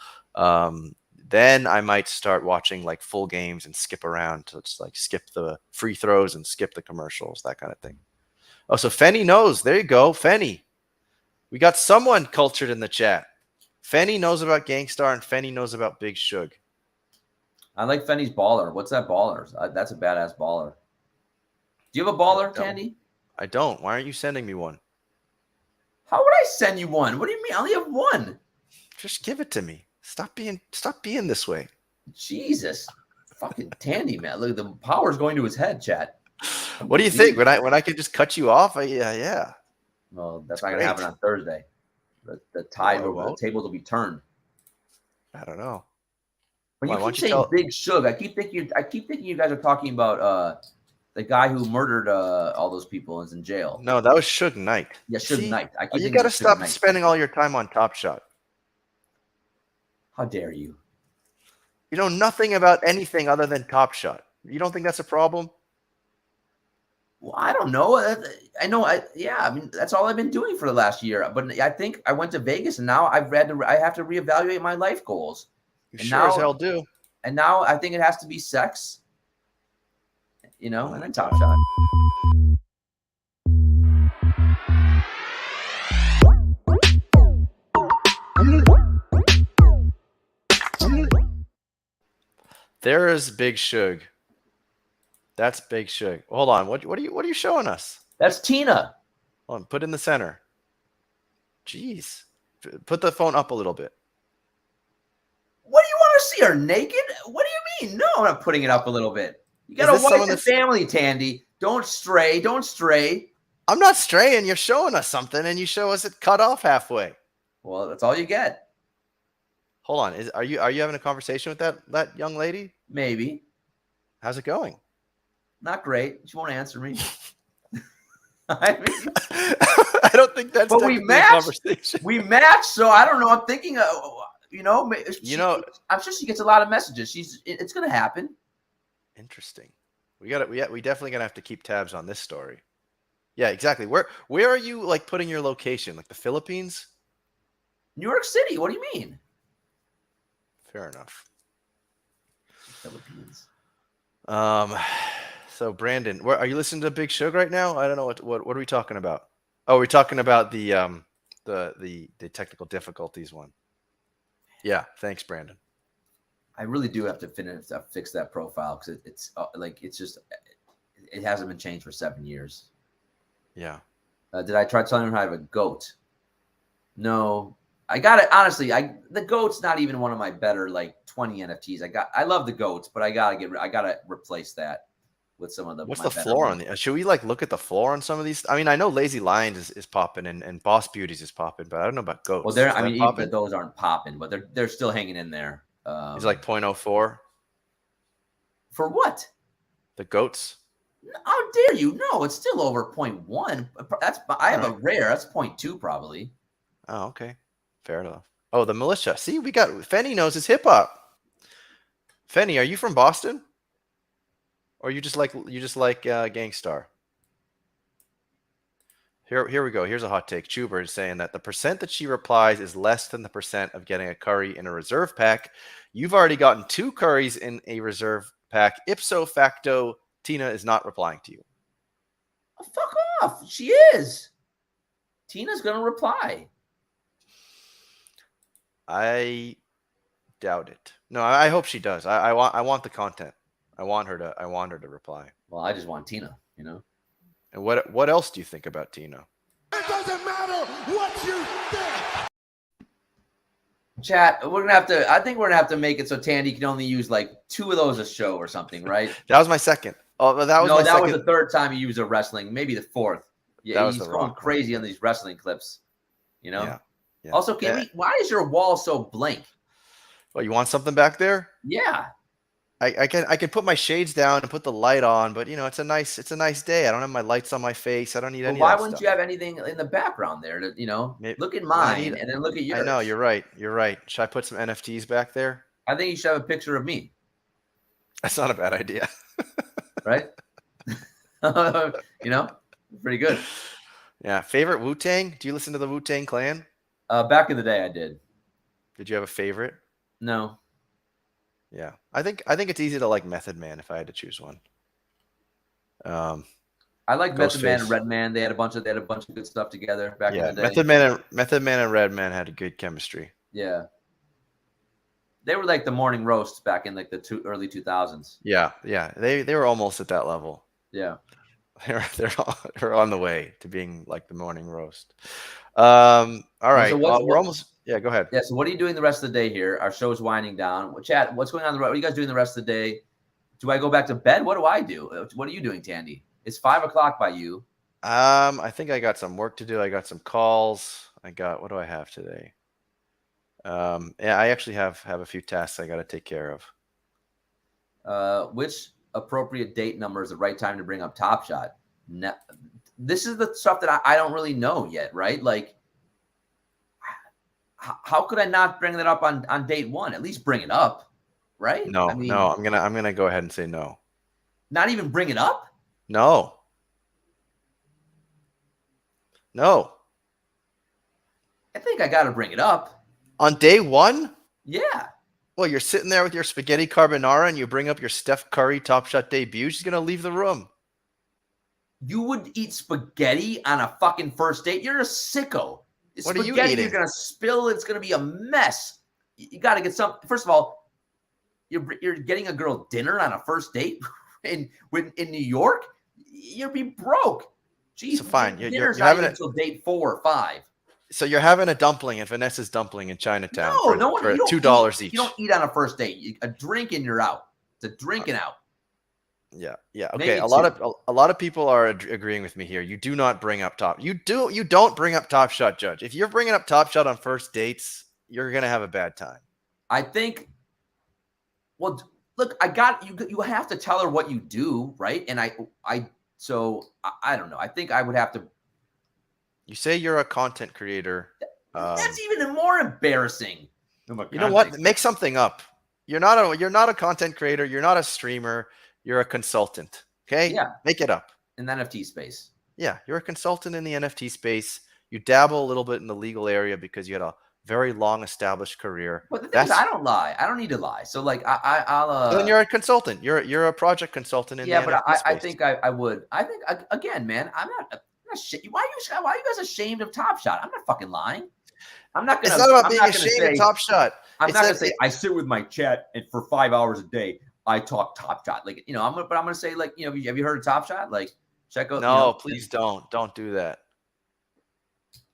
then I might start watching like full games and skip around to just like skip the free throws and skip the commercials, that kind of thing. Oh, so Fenny knows. There you go, Fenny. We got someone cultured in the chat. Fenny knows about Gangstar and Fenny knows about Big Shug. I like Fenny's baller. What's that baller? That's a badass baller. Do you have a baller, Tandy? I don't. Why aren't you sending me one? How would I send you one? What do you mean? I only have one. Just give it to me. Stop being this way. Jesus. Fucking Tandyman. Look, the power's going to his head, chat. What do you think? When I could just cut you off? Yeah. Well, that's not going to happen on Thursday. The tables will be turned. I don't know. When you keep saying Big Shug, I keep thinking you guys are talking about the guy who murdered all those people and is in jail. No, that was Suge Knight. Yeah, Suge Knight. You got to stop spending all your time on Top Shot. How dare you? You know nothing about anything other than Top Shot. You don't think that's a problem? Well, I don't know. I know. I mean, that's all I've been doing for the last year. But I think I went to Vegas, and now I have to reevaluate my life goals. You sure as hell do. And now I think it has to be sex, and then Top Shot. There is Big Shug. That's Big Shug. Hold on. What are you showing us? That's Tina. Hold on. Put in the center. Jeez. Put the phone up a little bit. What do you want to see her naked? What do you mean? No, I'm not putting it up a little bit. You got a wife and family, Tandy. Don't stray. I'm not straying. You're showing us something, and you show us it cut off halfway. Well, that's all you get. Hold on. Are you having a conversation with that young lady? Maybe. How's it going? Not great. She won't answer me. I mean, I don't think that's. But we matched. We matched. So I don't know. I'm thinking. I'm sure she gets a lot of messages. It's going to happen. Interesting. We definitely gonna have to keep tabs on this story. Yeah, exactly. Where are you like putting your location? Like the Philippines? New York City. What do you mean? Fair enough. Philippines. So Brandon, are you listening to Big Shug right now? I don't know what are we talking about? Oh, we're talking about the technical difficulties one. Yeah, thanks, Brandon. I really do have to fix that profile because it hasn't been changed for 7 years. Yeah. Did I try telling her I have a goat? No. I got it. Honestly, the goat's not even one of my better 20 NFTs. I love the goats, but I gotta replace that with some of the. What's the floor on the? Should we look at the floor on some of these? I mean, I know Lazy Lions is popping and Boss Beauties is popping, but I don't know about goats. Well, even those aren't popping, but they're still hanging in there. He's like 0.04. For what? The goats. How dare you? No, it's still over 0.1. I have a rare. That's 0.2 probably. Oh, okay. Fair enough. Oh, the militia. See, we got Fenny knows his hip hop. Fenny, are you from Boston? Or you just like Gangstar? Here we go. Here's a hot take. Chuber is saying that the percent that she replies is less than the percent of getting a curry in a reserve pack. You've already gotten 2 curries in a reserve pack. Ipso facto, Tina is not replying to you. Oh, fuck off. She is. Tina's gonna reply. I doubt it. No, I hope she does. I want the content. I want her to reply. Well, I just want Tina, you know. And what else do you think about Tina? It doesn't matter what you think. Chat, we're gonna have to. I think we're gonna have to make it so Tandy can only use like 2 of those a show or something, right? That was my second. Oh, that was no, my that second. was the 3rd time you used a wrestling, maybe the 4th. Yeah, he's going crazy on these wrestling clips. You know. Yeah. Yeah. Also, why is your wall so blank? Well, you want something back there? Yeah. I can put my shades down and put the light on, but you know it's a nice day. I don't have my lights on my face. I don't need any. Why of that wouldn't stuff. you have anything in the background there? To, Maybe, look at mine and then look at yours. I know you're right. You're right. Should I put some NFTs back there? I think you should have a picture of me. That's not a bad idea. Right? Pretty good. Yeah. Favorite Wu-Tang? Do you listen to the Wu-Tang Clan? Back in the day, I did. Did you have a favorite? No. Yeah, I think it's easy to like Method Man if I had to choose one. I like Method Man and Redman. They had a bunch of good stuff together back in the day. Method Man and Redman had a good chemistry. Yeah, they were like the morning roasts back in like the early 2000s. Yeah, they were almost at that level. Yeah, they're on the way to being like the morning roast. All right, so we're almost. Yeah, go ahead. Yeah, so what are you doing the rest of the day here? Our show's winding down. Chat, what's going on? What are you guys doing the rest of the day? Do I go back to bed? What do I do? What are you doing, Tandy? It's 5 o'clock by you. I think I got some work to do. I got some calls. What do I have today? Yeah, I actually have a few tasks I got to take care of. Which appropriate date number is the right time to bring up Top Shot? This is the stuff that I don't really know yet, right? Like, how could I not bring that up on date 1? At least bring it up, right? No, I'm gonna go ahead and say no. Not even bring it up? No. I think I gotta bring it up. On day 1? Yeah. Well, you're sitting there with your spaghetti carbonara and you bring up your Steph Curry Top Shot debut. She's gonna leave the room. You would eat spaghetti on a fucking first date? You're a sicko. What are you spaghetti eating? You're gonna spill. It's gonna be a mess. You got to get some. First of all, you're getting a girl dinner on a first date in New York. You'll be broke. Jeez, So fine. Dinner's not even until date 4 or 5. So you're having a dumpling at Vanessa's Dumpling in Chinatown for $2 each. You don't eat on a first date. A drink and you're out. It's a drinking out. Yeah. Okay. A lot of people are agreeing with me here. You do not bring up You don't bring up Top Shot, Judge. If you're bringing up Top Shot on first dates, you're gonna have a bad time. I think. Well, look, I got you. You have to tell her what you do, right? And I don't know. I think I would have to. You say you're a content creator. That's even more embarrassing. You know what? Make something up. You're not a content creator. You're not a streamer. You're a consultant. Okay? Yeah. Make it up. In the NFT space. Yeah. You're a consultant in the NFT space. You dabble a little bit in the legal area because you had a very long established career. But the thing is, I don't lie. I don't need to lie. So like I'll then you're a consultant. You're a project consultant in the NFT space. I think I would. I think again, man, I'm not why are you guys ashamed of Top Shot? I'm not fucking lying. I'm not gonna. It's not about being ashamed of Top Shot. I'm not gonna say I sit with my chat and for 5 hours a day I talk Top Shot. Like, I'm gonna say, like, have you heard of Top Shot? Like, check out. No, please don't do that.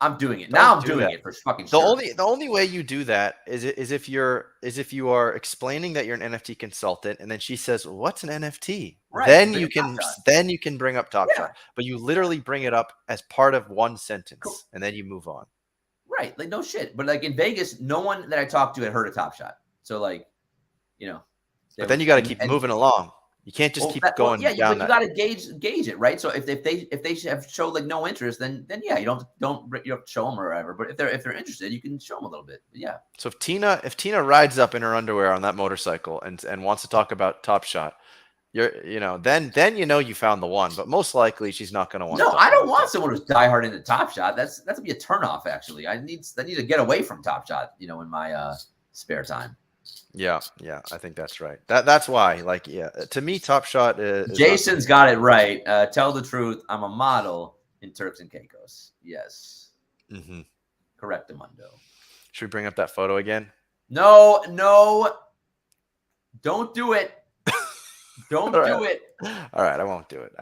I'm doing it now. I'm doing it for fucking sure. The only way you do that is if you are explaining that you're an NFT consultant, and then she says, "What's an NFT?" Right, then you can bring up Top Shot, but you literally bring it up as part of one sentence, and then you move on. Right, like no shit. But like in Vegas, no one that I talked to had heard of Top Shot. So like, But then you got to keep moving along. You can't just keep going down. You got to gauge it, right? So if they have showed like no interest, then yeah, you don't show them or whatever. But if they're interested, you can show them a little bit. But yeah. So if Tina rides up in her underwear on that motorcycle and wants to talk about Top Shot, then you found the one. But most likely she's not going to want. No, to I don't want someone who's diehard into Top Shot. That's to be a turnoff. Actually, I need to get away from Top Shot. In my spare time. Yeah, I think that's right. That's why. Like, to me, Top Shot is. Jason's got it right. Tell the truth. I'm a model in Turks and Caicos. Yes. Mm-hmm. Correct, Amundo. Should we bring up that photo again? No. Don't do it. Don't All do it. All right, I won't do it.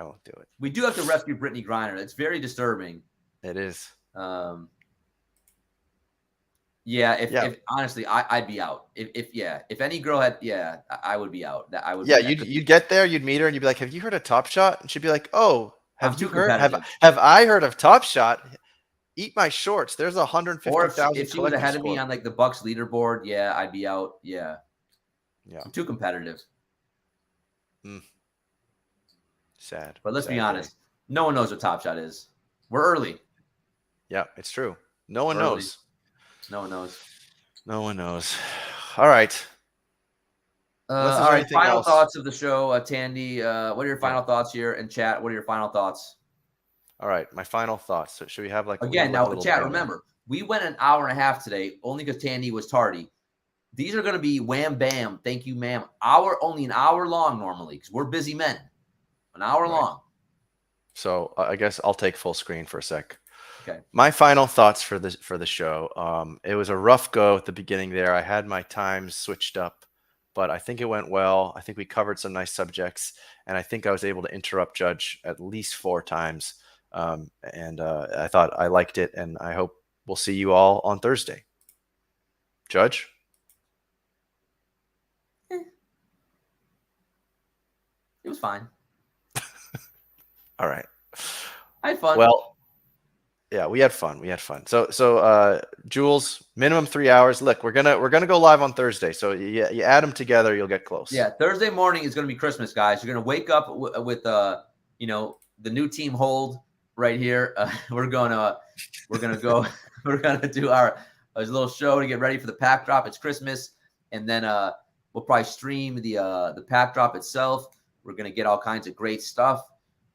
We do have to rescue Brittany Griner. It's very disturbing. It is. If honestly, I'd be out. If any girl had, I would be out. I would. Yeah, you'd get there, you'd meet her, and you'd be like, "Have you heard of Top Shot?" And she'd be like, "Oh, have you heard? Have I heard of Top Shot? Eat my shorts. There's 150,000. Or if she was ahead of me on like the Bucks leaderboard, I'd be out. Yeah. I'm too competitive. Sad. But let's be honest. No one knows what Top Shot is. We're early. Yeah, it's true. No one knows. No one knows. No one knows. All right. All right. Final thoughts of the show, Tandy. What are your final thoughts here? And chat, what are your final thoughts? All right. My final thoughts. So should we have chat, remember, we went an hour and a half today only because Tandy was tardy. These are going to be wham, bam. Thank you, ma'am. Only an hour long normally because we're busy men. An hour long. So I guess I'll take full screen for a sec. Okay. My final thoughts for the show. It was a rough go at the beginning there. I had my times switched up, but I think it went well. I think we covered some nice subjects, and I think I was able to interrupt Judge at least 4 times. And I thought I liked it, and I hope we'll see you all on Thursday. Judge? It was fine. All right. I had fun. Well, yeah, we had fun. So Jules, minimum 3 hours. Look, we're gonna go live on Thursday. So you add them together, you'll get close. Yeah, Thursday morning is gonna be Christmas, guys. You're gonna wake up with the new team hold right here. We're gonna do our little show to get ready for the pack drop. It's Christmas, and then we'll probably stream the pack drop itself. We're gonna get all kinds of great stuff,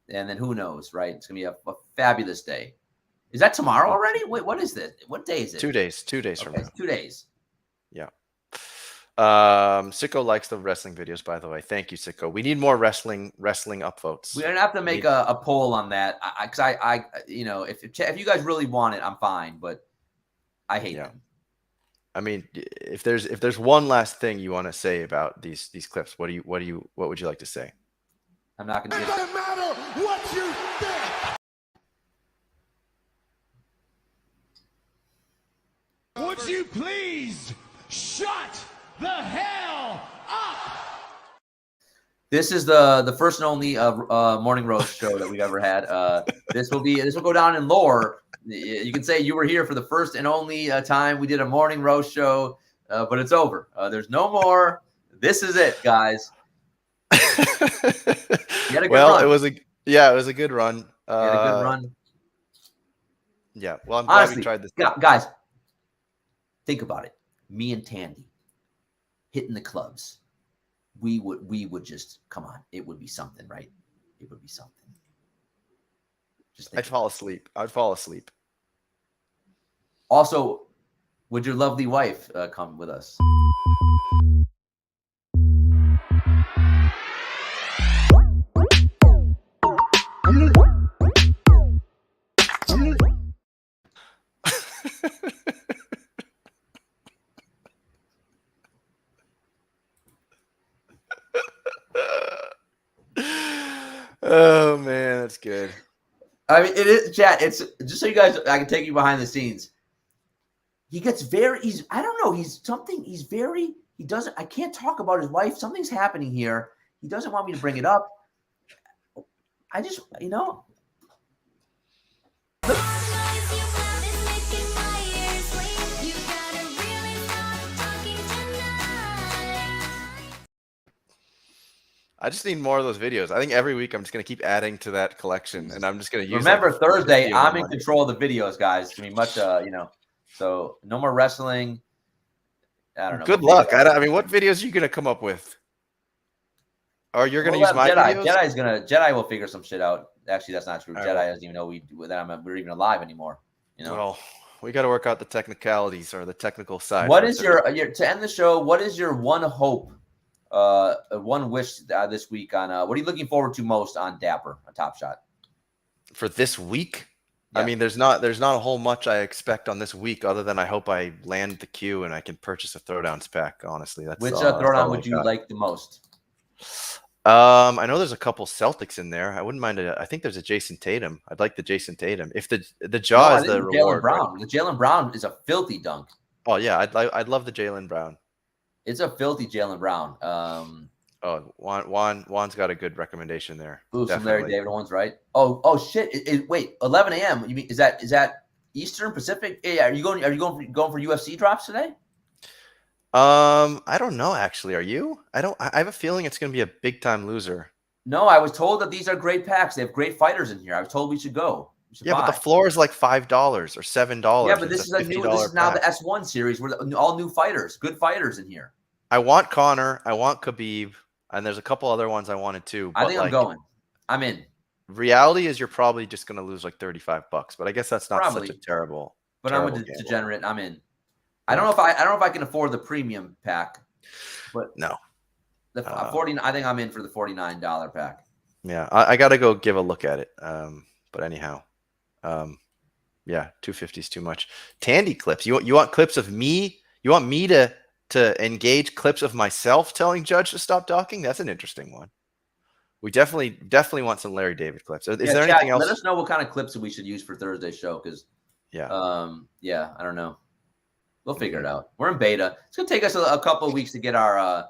and then who knows, right? It's gonna be a fabulous day. Is that tomorrow already? Wait, what is this? What day is it? 2 days. 2 days from now. 2 days. Yeah. Sicko likes the wrestling videos, by the way. Thank you, Sicko. We need more wrestling upvotes. We're gonna have to make a poll on that. Because if you guys really want it, I'm fine, but I hate them. I mean, if there's one last thing you want to say about these clips, what would you like to say? I'm not gonna. It doesn't matter what you think. Would you please shut the hell up? This is the first and only morning roast show that we've ever had. This will go down in lore. You can say you were here for the first and only time we did a morning roast show, but it's over. There's no more. This is it, guys. It was a good run. Yeah. Well, I'm glad we tried this. Guys, think about it. Me and Tandy hitting the clubs. We would just come on. It would be something, right? It would be something. I'd fall asleep. Also, would your lovely wife come with us? Oh man, that's good. I mean, it is, chat. It's just so you guys, I can take you behind the scenes. He gets I don't know. He doesn't, I can't talk about his wife. Something's happening here. He doesn't want me to bring it up. I just, I just need more of those videos. I think every week I'm just going to keep adding to that collection, and I'm just going to use. Remember, Thursday, I'm in control of the videos, guys. It's going to be much, so no more wrestling. I don't know. Good luck. I mean, what videos are you going to come up with? Or you're gonna We'll use let my Jedi. videos? Jedi will figure some shit out. Actually, that's not true. All Jedi right. doesn't even know we're even alive anymore. You know. Well, we got to work out the technicalities or the technical side. What for is Thursday. your to end the show? What is your one hope, one wish this week on? What are you looking forward to most on Dapper, on Top Shot? For this week? Yeah. I mean, there's not a whole much I expect on this week other than I hope I land the queue and I can purchase a Throwdowns pack. Honestly, that's Which that's throwdown all would I you got. like the most? I know there's a couple Celtics in there. I wouldn't mind I think there's a Jason Tatum. I'd like the Jason Tatum. If the No, jaw I is think the Jalen reward, right? Brown. The Jalen Brown is a filthy dunk. Oh yeah, I'd love the Jalen Brown. It's a filthy Jalen Brown. Oh, Juan's got a good recommendation there. Ooh, some Larry Definitely. David ones, right? Oh shit! Wait, 11 a.m. You mean is that Eastern Pacific? Yeah, are you going for UFC drops today? I don't know actually. Are you? I have a feeling it's gonna be a big time loser. No, I was told that these are great packs. They have great fighters in here. I was told we should go. We should Yeah, but the buy. floor is like $5 or $7. Yeah, but this is a new. This is now the S1 series where all new fighters, good fighters in here. I want Connor. I want Khabib, and there's a couple other ones I wanted too. I But think I'm going. I'm in. reality is you're probably just gonna lose like $35. But I guess that's not Probably. such a terrible. But I'm a gamble. degenerate. I'm in. I don't know if I can afford the premium pack, but No. the 40. I think I'm in for the $49 pack. Yeah, I got to go give a look at it. But anyhow, yeah, 250 is too much. Tandy clips. You want clips of me? You want me to engage clips of myself telling Judge to stop talking? That's an interesting one. We definitely want some Larry David clips. Is there anything else? Let us know what kind of clips we should use for Thursday's show because yeah, I don't know. We'll figure it out. We're in beta. It's gonna take us a couple of weeks to get our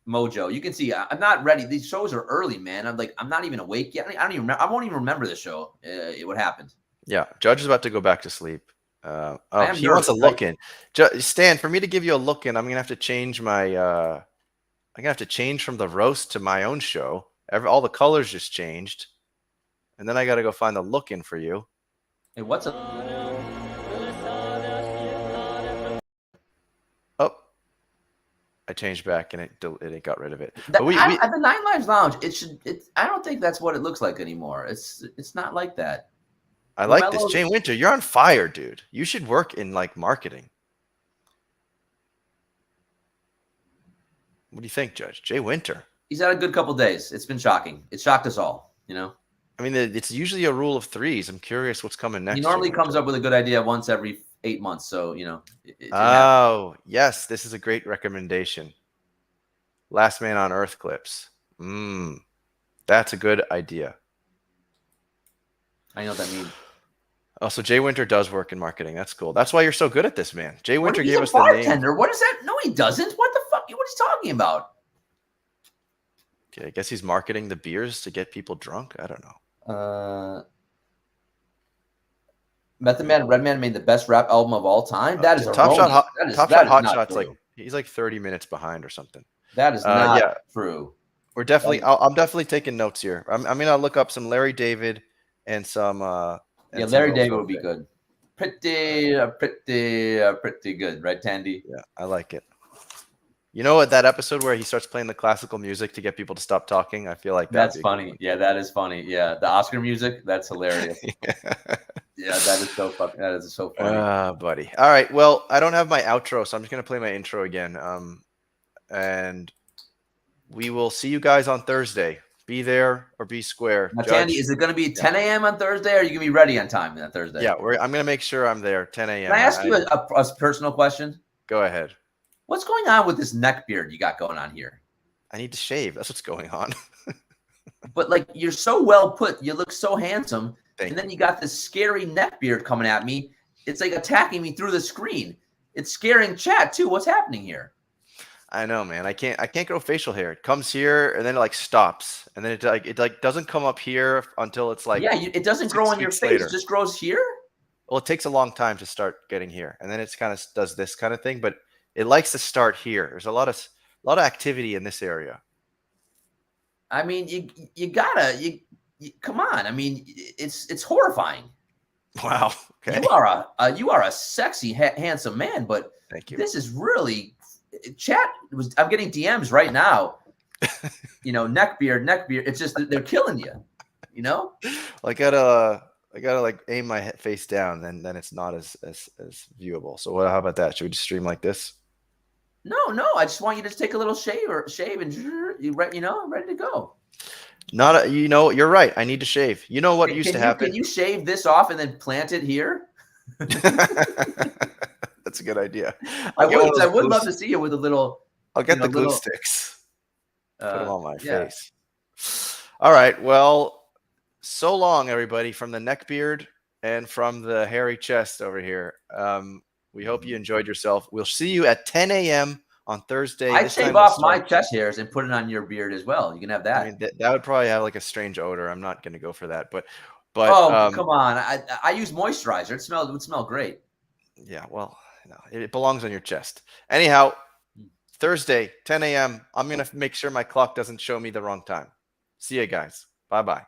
mojo. You can see I'm not ready. These shows are early, man. I'm not even awake yet. I don't even. I won't even remember the show. What happened? Yeah, Judge is about to go back to sleep. He nervous, wants a look in. Stan, for me to give you a look in, I'm gonna have to change my. I'm gonna have to change from the roast to my own show. All the colors just changed, and then I got to go find the look in for you. Hey, what's up? Oh, I changed back and it got rid of it. At But the Nine Lives Lounge, I don't think that's what it looks like anymore. It's not like that. I like this. Jay Winter, you're on fire, dude. You should work in like marketing. What do you think, Judge? Jay Winter. He's had a good couple days. It's been shocking. It shocked us all, you know? I mean, it's usually a rule of threes. I'm curious what's coming next. He normally comes up with a good idea once every 8 months. So, you know. Oh, yes. This is a great recommendation. Last Man on Earth clips. That's a good idea. I know what that means. Oh, so Jay Winter does work in marketing. That's cool. That's why you're so good at this, man. Jay Winter He's gave a us the name. bartender. What is that? No, he doesn't. What the fuck? What is he talking about? Okay, I guess he's marketing the beers to get people drunk. I don't know. Method Man, Redman made the best rap album of all time. That is a Top Shot. Top Shot Hot not Shot's true. like he's like 30 minutes behind or something. That is not true. We're definitely. I'm definitely taking notes here. I'm gonna look up some Larry David and some. Larry David would be good. Pretty good, right, Tandy? Yeah, I like it. You know what? That episode where he starts playing the classical music to get people to stop talking. I feel like that's funny. Yeah, that is funny. Yeah, the Oscar music. That's hilarious. Yeah, that is so fucking. That is so funny. Buddy. All right. Well, I don't have my outro, so I'm just gonna play my intro again. And we will see you guys on Thursday. Be there or be square. Now, Tandy, is it going to be 10 a.m. on Thursday, or are you going to be ready on time on Thursday? Yeah, I'm going to make sure I'm there 10 a.m. Can I ask you a personal question? Go ahead. What's going on with this neck beard you got going on here? I need to shave. That's what's going on. But like, you're so well put. You look so handsome. Thank then you got this scary neck beard coming at me. It's like attacking me through the screen. It's scaring chat too. What's happening here? I know, man. I can't grow facial hair. It comes here and then it like stops, and then it doesn't come up here until it's like it doesn't grow on your face. Later. It just grows here. Well, it takes a long time to start getting here, and then it's kind of does this kind of thing, but it likes to start here. There's a lot of activity in this area. I mean, you gotta come on. I mean, it's horrifying. Wow. Okay. You are a sexy, handsome man, but thank you. This is really chat. I'm getting DMs right now. neck beard. It's just they're killing you. I gotta like aim my face down, then it's not as viewable. So how about that? Should we just stream like this? No. I just want you to just take a little shave and you ready to go. You're right. I need to shave. You know what used to happen? Can you shave this off and then plant it here? That's a good idea. I would love to see you with a little. I'll get the glue sticks. Put them on my face. All right. Well, so long, everybody, from the neckbeard and from the hairy chest over here. We hope you enjoyed yourself. We'll see you at 10 a.m. on Thursday. I'd shave off my chest hairs and put it on your beard as well. You can have that. I mean, that would probably have like a strange odor. I'm not going to go for that, but come on. I use moisturizer. It would smell great. Yeah, well, it belongs on your chest. Anyhow, Thursday, 10 a.m. I'm going to make sure my clock doesn't show me the wrong time. See you guys. Bye-bye.